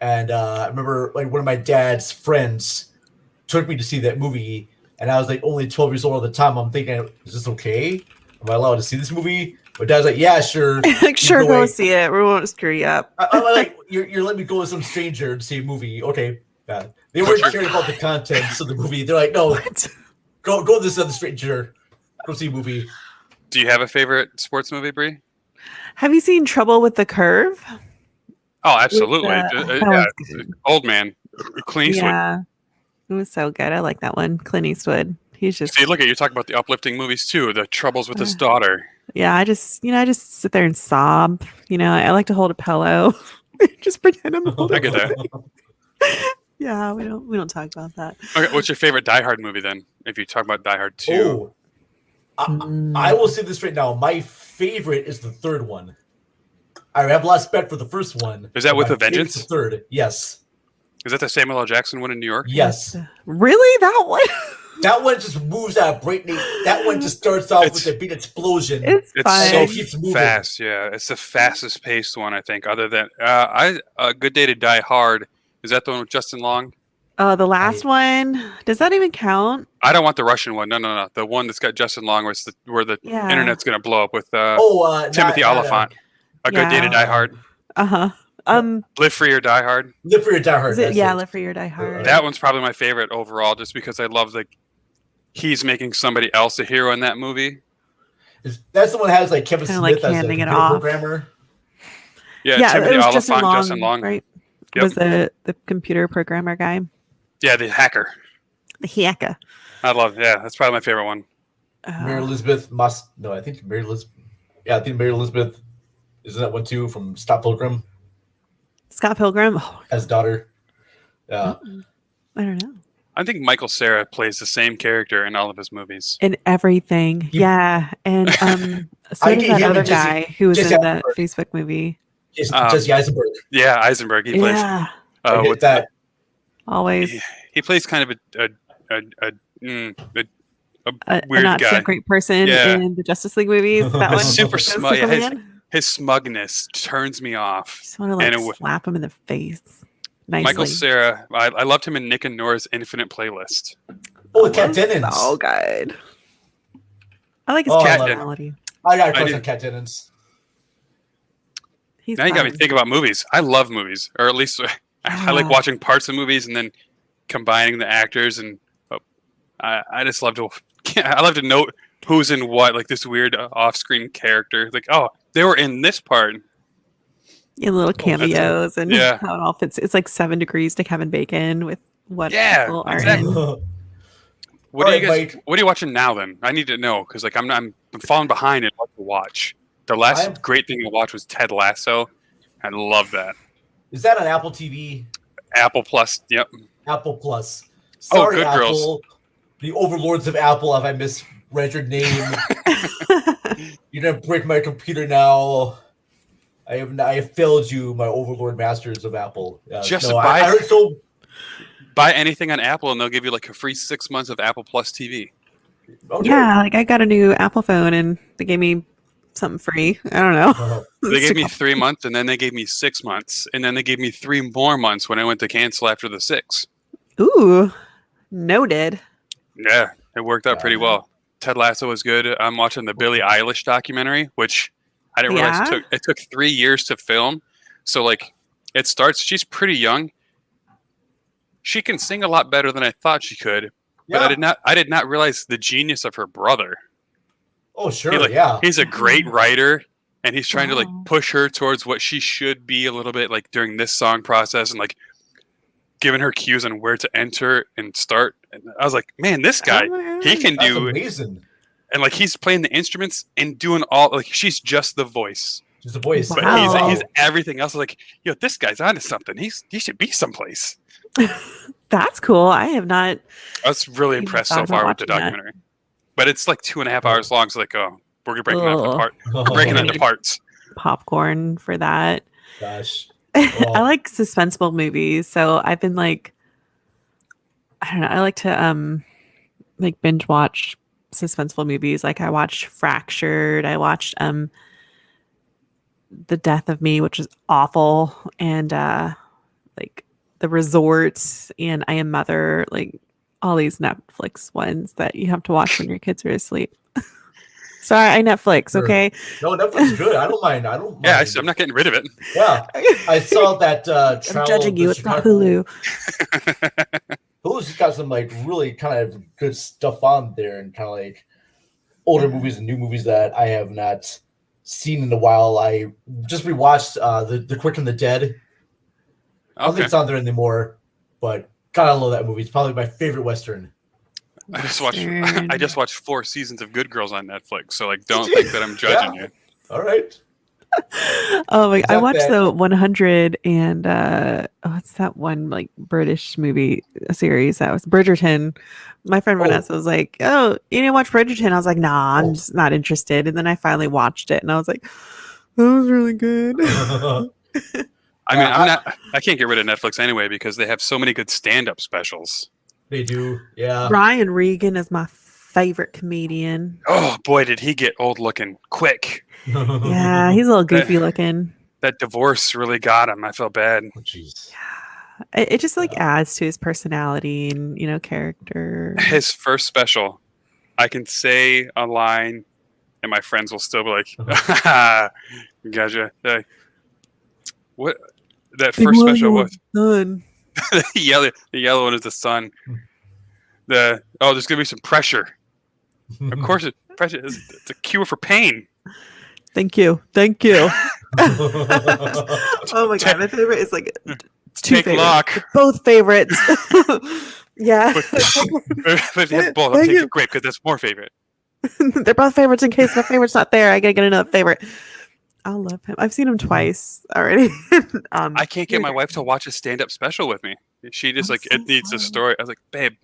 And I remember like one of my dad's friends took me to see that movie, and I was like only 12 years old at the time. I'm thinking, is this okay? Am I allowed to see this movie? My dad's like, yeah, sure. Like, sure, go see it. We won't screw you up. I'm like, you're letting me go with some stranger to see a movie. Okay. Yeah. They weren't caring about the contents of the movie. They're like, no, go with this other stranger. Go see a movie. Do you have a favorite sports movie, Brie? Have you seen Trouble with the Curve? Oh, absolutely. Yeah, old man, Clint Eastwood. Yeah, it was so good. I like that one. Clint Eastwood. He's just. See, look at you talking about the uplifting movies too. The troubles with his daughter. Yeah, I just sit there and sob. I like to hold a pillow. Just pretend I'm holding. I get that. Yeah, we don't talk about that. Okay, what's your favorite Die Hard movie then? If you talk about Die Hard 2. I will say this right now. My favorite is the third one. I have less respect for the first one. Is that with a Vengeance? The third, yes. Is that the Samuel L. Jackson one in New York? Yes. Really? That one? That one just moves at a breakneck. That one just starts off with a big explosion. It's so keeps moving. fast. Yeah, it's the fastest paced one I think. Other than A Good Day to Die Hard. Is that the one with Justin Long? Oh, the last one. Does that even count? I don't want the Russian one. No. The one that's got Justin Long, where the internet's going to blow up with Timothy Oliphant. A Good Day to Die Hard. Live Free or Die Hard. Live Free or Die Hard. Live Free or Die Hard. That one's probably my favorite overall, just because I love he's making somebody else a hero in that movie. That's the one that has like Kevin Smith as a handing computer it off. programmer. Yeah, Timothy Oliphant, Justin Long. Right? Yep. Was the computer programmer guy? Yeah, the hacker. The hacker. I love. Yeah, that's probably my favorite one. Mary Elizabeth must. No, I think Mary Elizabeth. Yeah, I think Mary Elizabeth is in that one too from Scott Pilgrim. Scott Pilgrim as daughter. Yeah. I don't know. I think Michael Cera plays the same character in all of his movies. In everything. Yeah. And so does that other guy who was in that Facebook movie. Jesse Eisenberg. Yeah, Eisenberg. He plays. Yeah. With that. Always. He plays kind of a weird not guy. So great person in the Justice League movies. That one. Super smug. Yeah, his smugness turns me off. Just want to slap him in the face. Nicely. Michael Cera, I loved him in Nick and Nora's Infinite Playlist. Oh, Cat Dennings. Oh, good. I like his personality. I got a crush on Cat Dennings. Now you got me thinking about movies. I love movies, or at least I like watching parts of movies and then combining the actors. And I just love to. I love to note who's in what, like this weird off-screen character. Like, oh, they were in this part. Yeah, little cameos and how it all fits. It's like 7 Degrees to Kevin Bacon with what people are in. What are you watching now then? I need to know because like I'm falling behind in what to watch. The last great thing to watch was Ted Lasso. I love that. Is that on Apple TV? Apple Plus. Yep. Apple Plus. Sorry, good Apple. girls. The overlords of Apple. Have I misread your name? You're gonna break my computer now. I have failed you, my overlord masters of Apple. Buy anything on Apple, and they'll give you like a free 6 months of Apple Plus TV. Okay. Yeah, like I got a new Apple phone, and they gave me something free. I don't know. They gave me 3 months, and then they gave me 6 months, and then they gave me 3 more months when I went to cancel after the 6. Ooh, noted. Yeah, it worked out pretty well. Ted Lasso was good. I'm watching the Billie Eilish documentary, which I didn't realize it took 3 years to film. So like it starts, she's pretty young. She can sing a lot better than I thought she could, but I did not realize the genius of her brother. Oh, sure. He's a great writer, and he's trying to like push her towards what she should be a little bit like during this song process and like giving her cues on where to enter and start. And I was like, man, this guy, he can do amazing. And like he's playing the instruments and doing all like she's just the voice. Just the voice. But he's everything else. Like, this guy's onto something. He should be someplace. That's cool. I have not. I was really impressed so far with the documentary. But it's like 2.5 hours long. So like, we're gonna break it apart. We're breaking it into parts. Popcorn for that. Gosh. I like suspenseful movies, so I've been like, I don't know. I like to like binge watch suspenseful movies. Like I watched Fractured. I watched The Death of Me, which is awful, and like The Resort and I Am Mother, like all these Netflix ones that you have to watch when your kids are asleep. Sorry, I Netflix, okay? No, Netflix is good. I don't mind. Yeah, I'm not getting rid of it. Yeah, I saw that. I'm judging you. It's not Hulu. Hulu's got some like really kind of good stuff on there, and kind of like older movies and new movies that I have not seen in a while. I just rewatched the Quick and the Dead. I don't think it's on there anymore, but God, I love that movie. It's probably my favorite Western. I just watched 4 seasons of Good Girls on Netflix, so like don't think that I'm judging you. All right. Oh my! I watched the 100 and what's that one like British movie series that was Bridgerton. My friend Vanessa was like, "Oh, you didn't watch Bridgerton?" I was like, "Nah, I'm just not interested." And then I finally watched it, and I was like, "That was really good." I mean, I can't get rid of Netflix anyway because they have so many good stand-up specials. They do, yeah. Ryan Regan is my favorite comedian. Oh boy, did he get old looking quick. Yeah, he's a little goofy looking. That divorce really got him. I felt bad. Oh, jeez. Yeah. It just like adds to his personality and, character. His first special, I can say a line and my friends will still be like, gotcha. What that first special was? The yellow one is the sun. There's gonna be some pressure. Of course, pressure is it's a cure for pain. Thank you. Oh my god, my favorite is like two favorites. Lock. Both favorites. Yeah. But if you have both, I'll take the grape because that's more favorite. They're both favorites in case my favorite's not there. I gotta get another favorite. I love him. I've seen him twice already. I can't get my wife to watch a stand-up special with me. She just it needs a story. I was like, babe,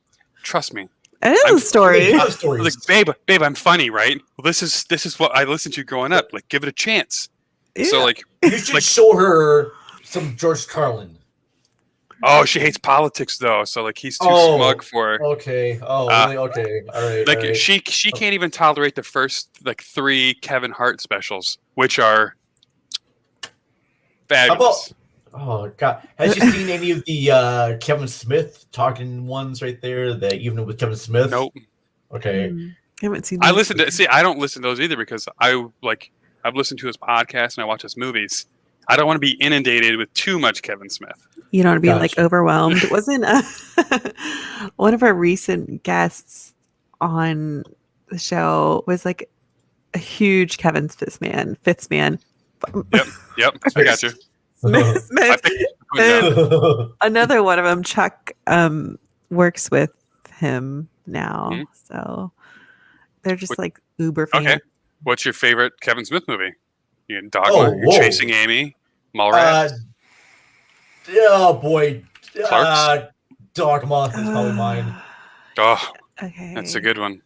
trust me. It is a story. I was like, babe, I'm funny, right? Well, this is what I listened to growing up. Like, give it a chance. Yeah. So you should show her some George Carlin. Oh, she hates politics though, so like he's too smug for her. Okay. Oh, really? Okay. All right. Like all right. she can't even tolerate the first 3 Kevin Hart specials, which are fabulous. Oh God! Has you seen any of the Kevin Smith talking ones right there? The Evening with Kevin Smith. Nope. Okay. I haven't seen. I listen to I don't listen to those either because I've listened to his podcast and I watch his movies. I don't want to be inundated with too much Kevin Smith. You don't want to be like overwhelmed. Wasn't one of our recent guests on the show was like a huge Kevin Smith man. Yep. I got you. Smith. Another one of them, Chuck, works with him now. Mm-hmm. So they're just like uber fans. Okay. What's your favorite Kevin Smith movie? You Dogma, Chasing Amy, Mallrats. Oh boy, Clerks. Dogma is probably mine. Oh, okay, that's a good one.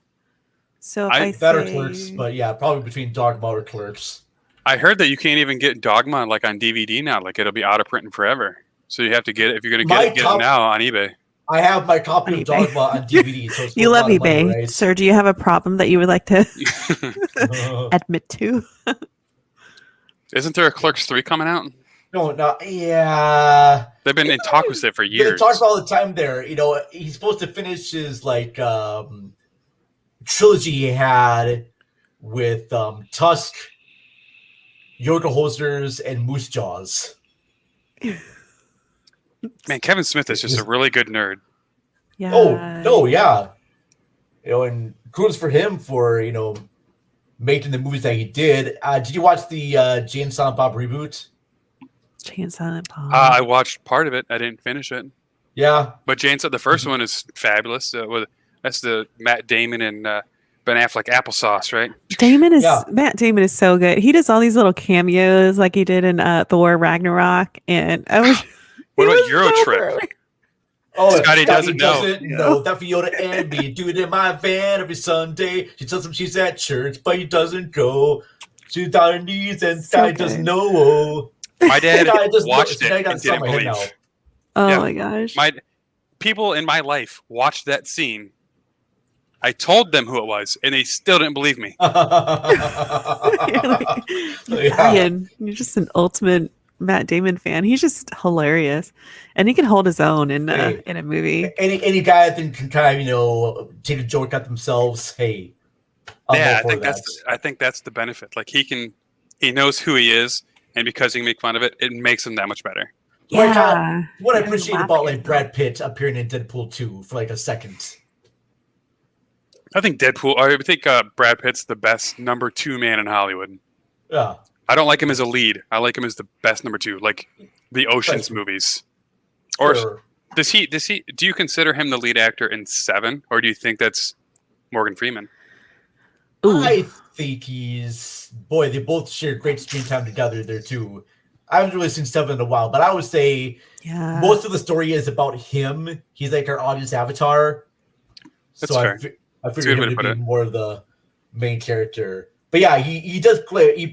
So better Clerks, but yeah, probably between Dogma or Clerks. I heard that you can't even get Dogma like on DVD now. Like it'll be out of print forever. So you have to get it if you're going to get it now on eBay. I have my copy of Dogma on DVD. So you love eBay, money, right? Sir. Do you have a problem that you would like to admit to? Isn't there a Clerks 3 coming out? No, yeah. They've been in talk with it for years. They talk all the time there. He's supposed to finish his trilogy he had with Tusk, Yoga Hosers, and Moose Jaws. Man, Kevin Smith is just a really good nerd. Yeah. Oh, no, yeah. And kudos for him for, making the movies that he did. Did you watch the Jay and Silent Bob reboot? Jay and Silent Bob. I watched part of it. I didn't finish it. Yeah. But Jay and the first one is fabulous. That's the Matt Damon and Ben Affleck applesauce, right? Matt Damon is so good. He does all these little cameos like he did in Thor Ragnarok. And what about Euro Trip? Scotty doesn't know that Fiona and me do it in my van every Sunday. She tells him she's at church, but he doesn't go. She's on her knees and Scotty doesn't know. My dad watched it and didn't believe. Oh my gosh. My people in my life watched that scene. I told them who it was, and they still didn't believe me. Ryan, you're just an ultimate Matt Damon fan. He's just hilarious, and he can hold his own in Hey, a movie. any guy that can kind of take a joke at themselves. Hey, I'm all for that. I think that's the benefit. Like he knows who he is, and because he can make fun of it, it makes him that much better. Yeah. What I appreciate about like Brad Pitt appearing in Deadpool 2 for like a second. I think Brad Pitt's the best number 2 man in Hollywood. Yeah. I don't like him as a lead. I like him as the best number 2, like the Ocean's movies. Or do you consider him the lead actor in Seven, or do you think that's Morgan Freeman? Ooh. I think they both share great screen time together there too. I haven't really seen Seven in a while, but I would say most of the story is about him. He's like our audience avatar. That's so fair. I figured him to be more of the main character. But yeah, he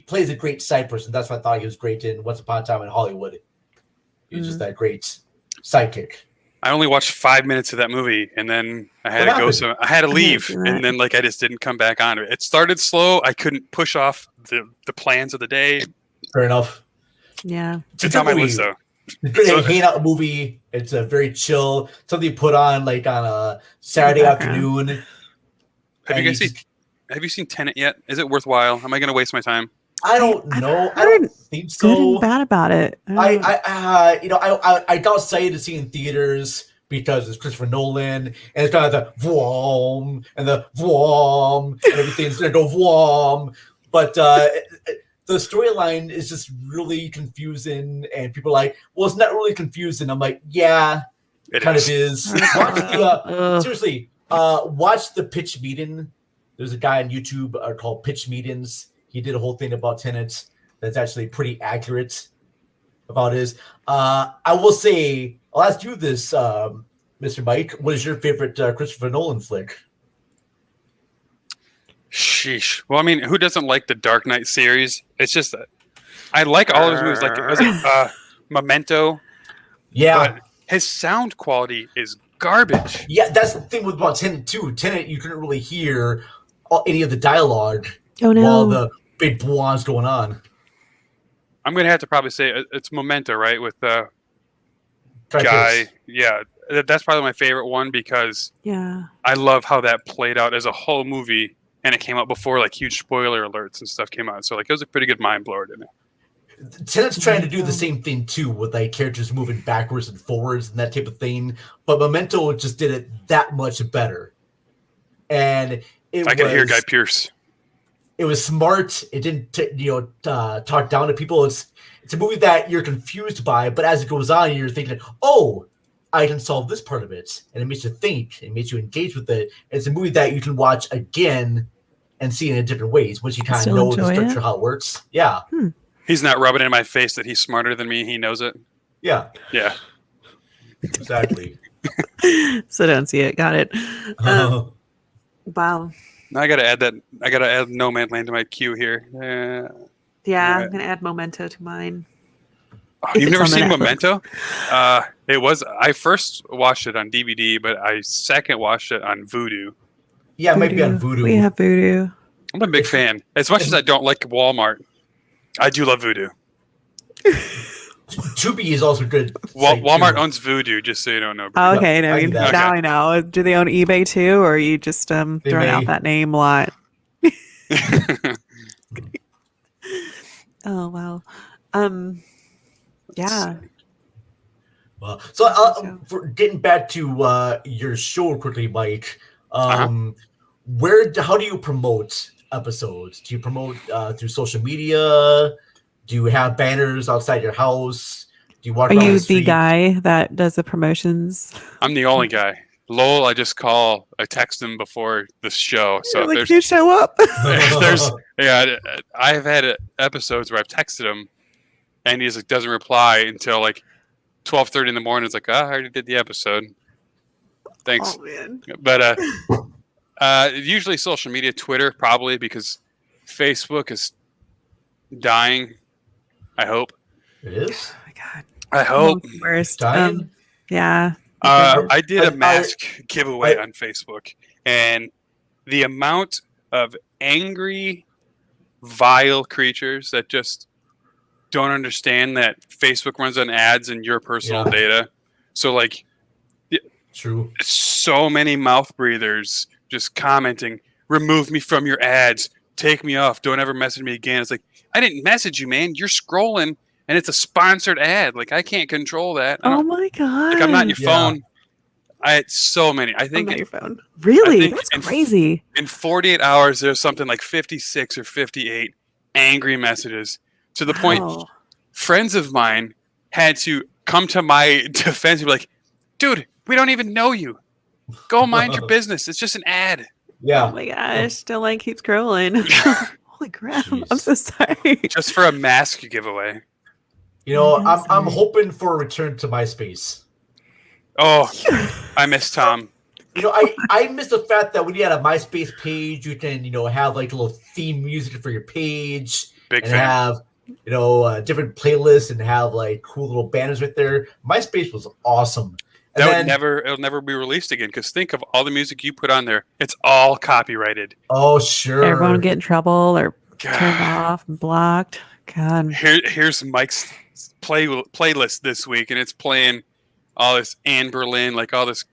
plays a great side person. That's what I thought he was great in Once Upon a Time in Hollywood. He was just that great sidekick. I only watched 5 minutes of that movie, and then I had to go. So I had to leave, and then I just didn't come back on it. It started slow. I couldn't push off the plans of the day. Fair enough. Yeah, it's on my list though. Hangout movie. It's a very chill, something you put on like on a Saturday afternoon. Have you seen Tenet yet? Is it worthwhile? Am I going to waste my time? I don't know. I don't think so. Good and bad about it. I got excited to see in theaters because it's Christopher Nolan and it's kind of the vroom and the vroom and everything's gonna go vroom, but the storyline is just really confusing, and people are like, well, it's not really confusing. I'm like, yeah, it kind of is. Seriously, watch the pitch meeting. There's a guy on YouTube called Pitch Meetings. He did a whole thing about Tenet that's actually pretty accurate about his. I will say, I'll ask you this, Mr. Mike. What is your favorite Christopher Nolan flick? Sheesh. Well, I mean, who doesn't like the Dark Knight series? It's just that I like all his movies. Like, was it Memento? Yeah. But his sound quality is garbage. Yeah, that's the thing about Tenet too. Tenet, you couldn't really hear any of the dialogue while the big blonde's going on. I'm gonna have to probably say it's Memento, right? With the guy. Yeah, that's probably my favorite one because I love how that played out as a whole movie. And it came out before like huge spoiler alerts and stuff came out. So like it was a pretty good mind blower to me. Tenet's trying to do the same thing too with like characters moving backwards and forwards and that type of thing. But Memento just did it that much better. And I can hear Guy Pearce. It was smart. It didn't talk down to people. It's a movie that you're confused by, but as it goes on, you're thinking, oh, I can solve this part of it. And it makes you think. It makes you engage with it. It's a movie that you can watch again and see in different ways once you kind of know the structure, how it works. Yeah. He's not rubbing it in my face that he's smarter than me. He knows it. Yeah. Yeah. Exactly. So don't see it. Got it. Wow. Now I got to add that. I got to add No Man's Land to my queue here. Yeah, I'm going to add Memento to mine. Oh, you've never seen Memento? I first watched it on DVD, but I second watched it on Vudu. Yeah, it might be on Vudu. We have Vudu. I'm a big fan. As much as I don't like Walmart, I do love Vudu. Tubi is also good. Walmart owns Vudu, just so you don't know. Oh, okay, now I know. Do they own eBay too, or are you just throwing out that name a lot? Oh wow. Yeah. Well, so for getting back to your show quickly, Mike. How do you promote episodes? Do you promote through social media? Do you have banners outside your house? Do you walk around the street? Are you the guy that does the promotions? I'm the only guy. Lowell, I text him before the show. So if you show up. I've had episodes where I've texted him and he just doesn't reply until like 12:30 in the morning. It's like, I already did the episode. Thanks. Oh, man. But usually social media, Twitter probably, because Facebook is dying. I hope. It is? Oh my God. I hope. Worst. Dying? Yeah. I did a mask giveaway on Facebook, and the amount of angry, vile creatures that just don't understand that Facebook runs on ads and your personal data. So like, true. So many mouth breathers just commenting, remove me from your ads, take me off, don't ever message me again. It's like, I didn't message you, man. You're scrolling and it's a sponsored ad. Like, I can't control that. Oh my God. Like, I'm not on your phone. So many. I think on your phone. Really? That's crazy. In 48 hours, there's something like 56 or 58 angry messages to the point friends of mine had to come to my defense and be like, dude, we don't even know you. Go mind your business. It's just an ad. Yeah. Oh my gosh. Still like keep scrolling. Holy crap. Jeez. I'm so sorry. Just for a mask giveaway. You know, I'm hoping for a return to MySpace. Oh, I miss Tom. You know, I miss the fact that when you had a MySpace page, you can, have like a little theme music for your page. Big and fan. Have, different playlists and have like cool little banners right there. MySpace was awesome. And it'll never be released again, because think of all the music you put on there. It's all copyrighted. Oh, sure. Everyone will get in trouble or turned off and blocked. God. Here's Mike's playlist this week, and it's playing all this Anne Boleyn, like all this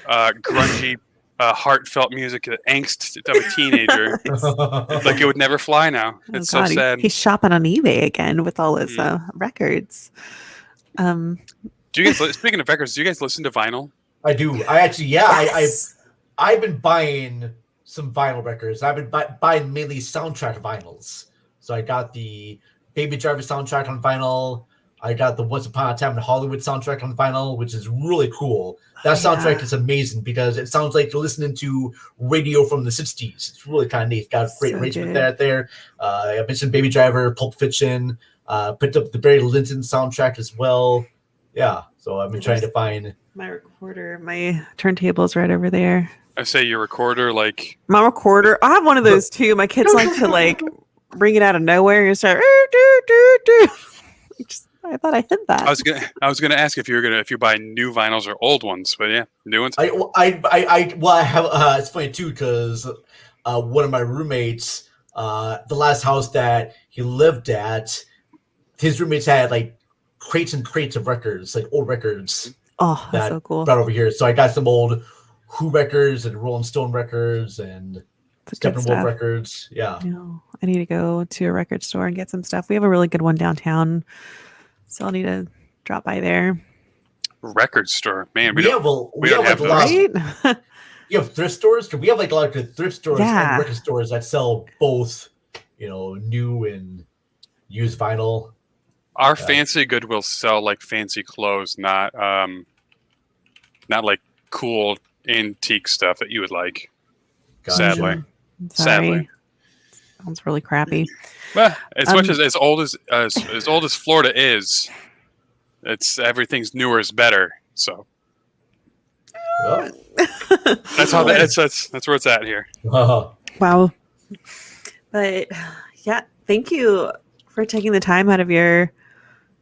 grungy, heartfelt music, the angst of a teenager. Like, it would never fly now. It's so sad. He's shopping on eBay again with all his records. Do you guys? Speaking of records, do you guys listen to vinyl? I do. I actually, yes. I've been buying some vinyl records. I've been buying mainly soundtrack vinyls. So I got the Baby Driver soundtrack on vinyl. I got the Once Upon a Time in Hollywood soundtrack on vinyl, which is really cool. That soundtrack is amazing because it sounds like you're listening to radio from the 60s. It's really kind of neat. Got a great arrangement there. I mentioned Baby Driver, Pulp Fiction. Picked up the Barry Lyndon soundtrack as well. Yeah, so I've been trying to find my recorder. My turntable's right over there. I say your recorder, like my recorder. I have one of those too. My kids like to like bring it out of nowhere and start. I thought I hit that. I was gonna ask if you buy new vinyls or old ones, but yeah, new ones. I have. It's funny too because one of my roommates, the last house that he lived at, his roommates had like crates and crates of records, like old records. Oh, that's so cool. Brought over here, so I got some old Who records and Rolling Stone records and Steppenwolf records. Yeah. I need to go to a record store and get some stuff. We have a really good one downtown, so I'll need to drop by there. Record store, man. We don't have those. Right? You have thrift stores? We have like a lot of thrift stores and record stores that sell both, new and used vinyl. Our fancy Goodwill sell like fancy clothes, not like cool antique stuff that you would like. Gotcha. Sadly. Sounds really crappy. Well, much as old as Florida is, everything's newer is better. So that's how that's where it's at here. Wow. But yeah, thank you for taking the time out of your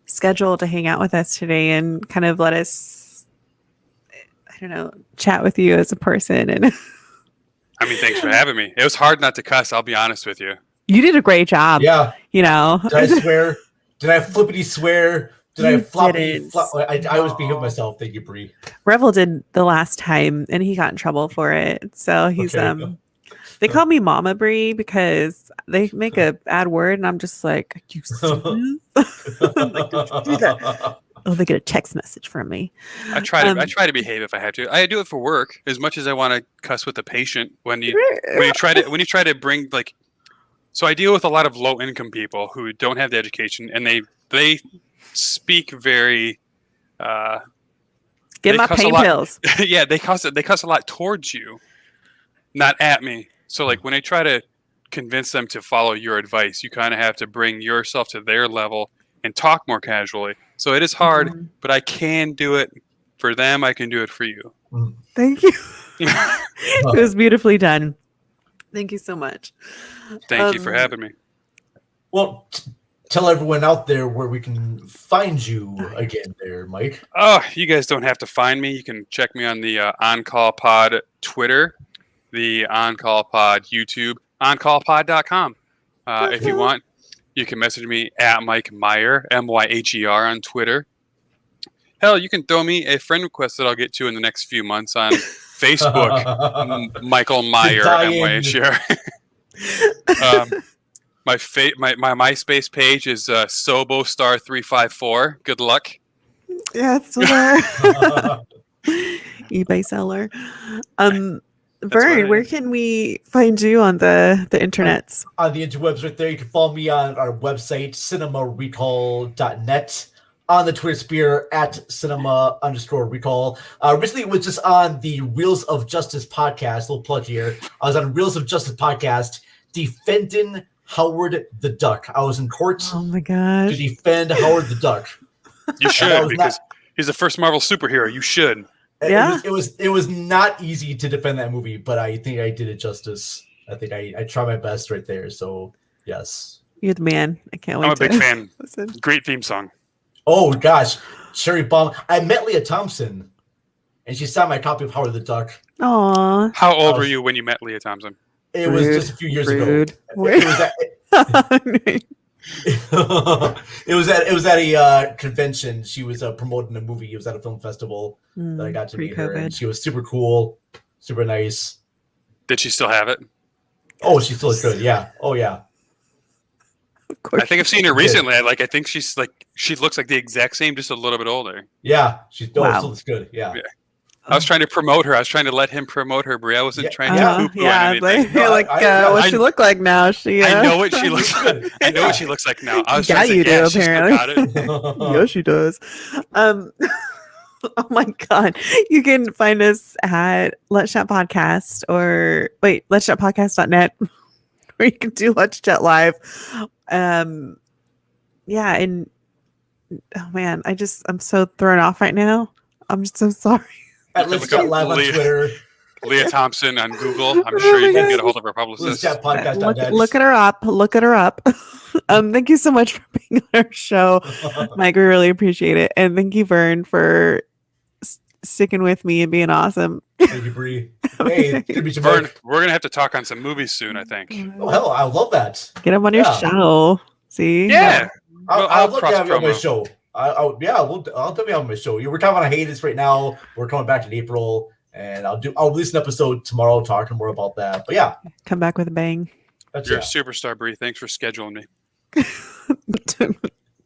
schedule to hang out with us today and kind of let us, chat with you as a person. And thanks for having me. It was hard not to cuss. I'll be honest with you. You did a great job. Yeah. Did I swear? Did I flippity swear? Did I floppy? I always behave myself. Thank you, Bree. Revel did the last time, and he got in trouble for it. So he's They call me Mama Bree because they make a bad word, and I'm just like, you do that. Oh, they get a text message from me. I try to behave if I have to. I do it for work as much as I want to cuss with a patient. When you try to bring like, so I deal with a lot of low income people who don't have the education, and they speak very. Get my pain pills. Yeah, they cuss a lot towards you, not at me. So like when I try to convince them to follow your advice, you kind of have to bring yourself to their level and talk more casually. So it is hard, but I can do it for them. I can do it for you. Thank you. It was beautifully done. Thank you so much. Thank you for having me. Well, tell everyone out there where we can find you again there, Mike. Oh, you guys don't have to find me. You can check me on the On Call Pod Twitter, the On Call Pod YouTube, oncallpod.com if you want. You can message me at Mike Meyer, Myher on Twitter. Hell, you can throw me a friend request that I'll get to in the next few months on Facebook. Michael Meyer, Myher. My MySpace page is SoboStar354. Good luck. Yeah, it's there. eBay seller. Vern, where can we find you on the internets? On the interwebs right there. You can follow me on our website, cinemarecall.net. On the Twitter sphere at cinema_recall. Recently, it was just on the Reels of Justice podcast. Little plug here. I was on Reels of Justice podcast defending Howard the Duck. I was in court to defend Howard the Duck. You should, because he's the first Marvel superhero. You should. Yeah. It was not easy to defend that movie, but I think I did it justice. I think I tried my best right there. So yes. You're the man. I can't wait. I'm a big fan. Listen. Great theme song. Oh gosh, Cherry Bomb. I met Leah Thompson, and she signed my copy of Howard the Duck. Aw. How old were you when you met Leah Thompson? It was just a few years ago. It was at a convention. She was promoting a movie. It was at a film festival that I got to meet her, and she was super cool, super nice. Did she still have it? Oh, she still looks good. Yeah. Oh yeah. I think I've seen her recently. I think she looks like the exact same, just a little bit older. Yeah, she still looks good. Yeah. I was trying to promote her. I was trying to let him promote her, Brie. I wasn't trying to poo-poo anything. What she look like now? I know what she looks like. I know what she looks like now. I was trying to say, you do, apparently. Yeah, she does. Oh my God. You can find us at Let's Chat Podcast Let's Chat Podcast.net, where you can do Let's Chat Live. And oh man, I'm so thrown off right now. I'm just so sorry. Let's Chat Live on Twitter. Leah Thompson on Google. I'm sure you can get a hold of her publicist. Look at her up. Thank you so much for being on our show, Mike. We really appreciate it, and thank you, Vern, for sticking with me and being awesome. Thank you, Bree. Hey, it's gonna be Vern, we're gonna have to talk on some movies soon, I think. Oh hell, I love that. Get him on your show. See? Yeah. I'll look at you on my show. I'll definitely have my show. We're talking about hiatus right now. We're coming back in April, and I'll release an episode tomorrow talking more about that. But yeah, come back with a bang. You're a superstar, Bree. Thanks for scheduling me.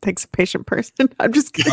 Thanks, patient person. I'm just kidding.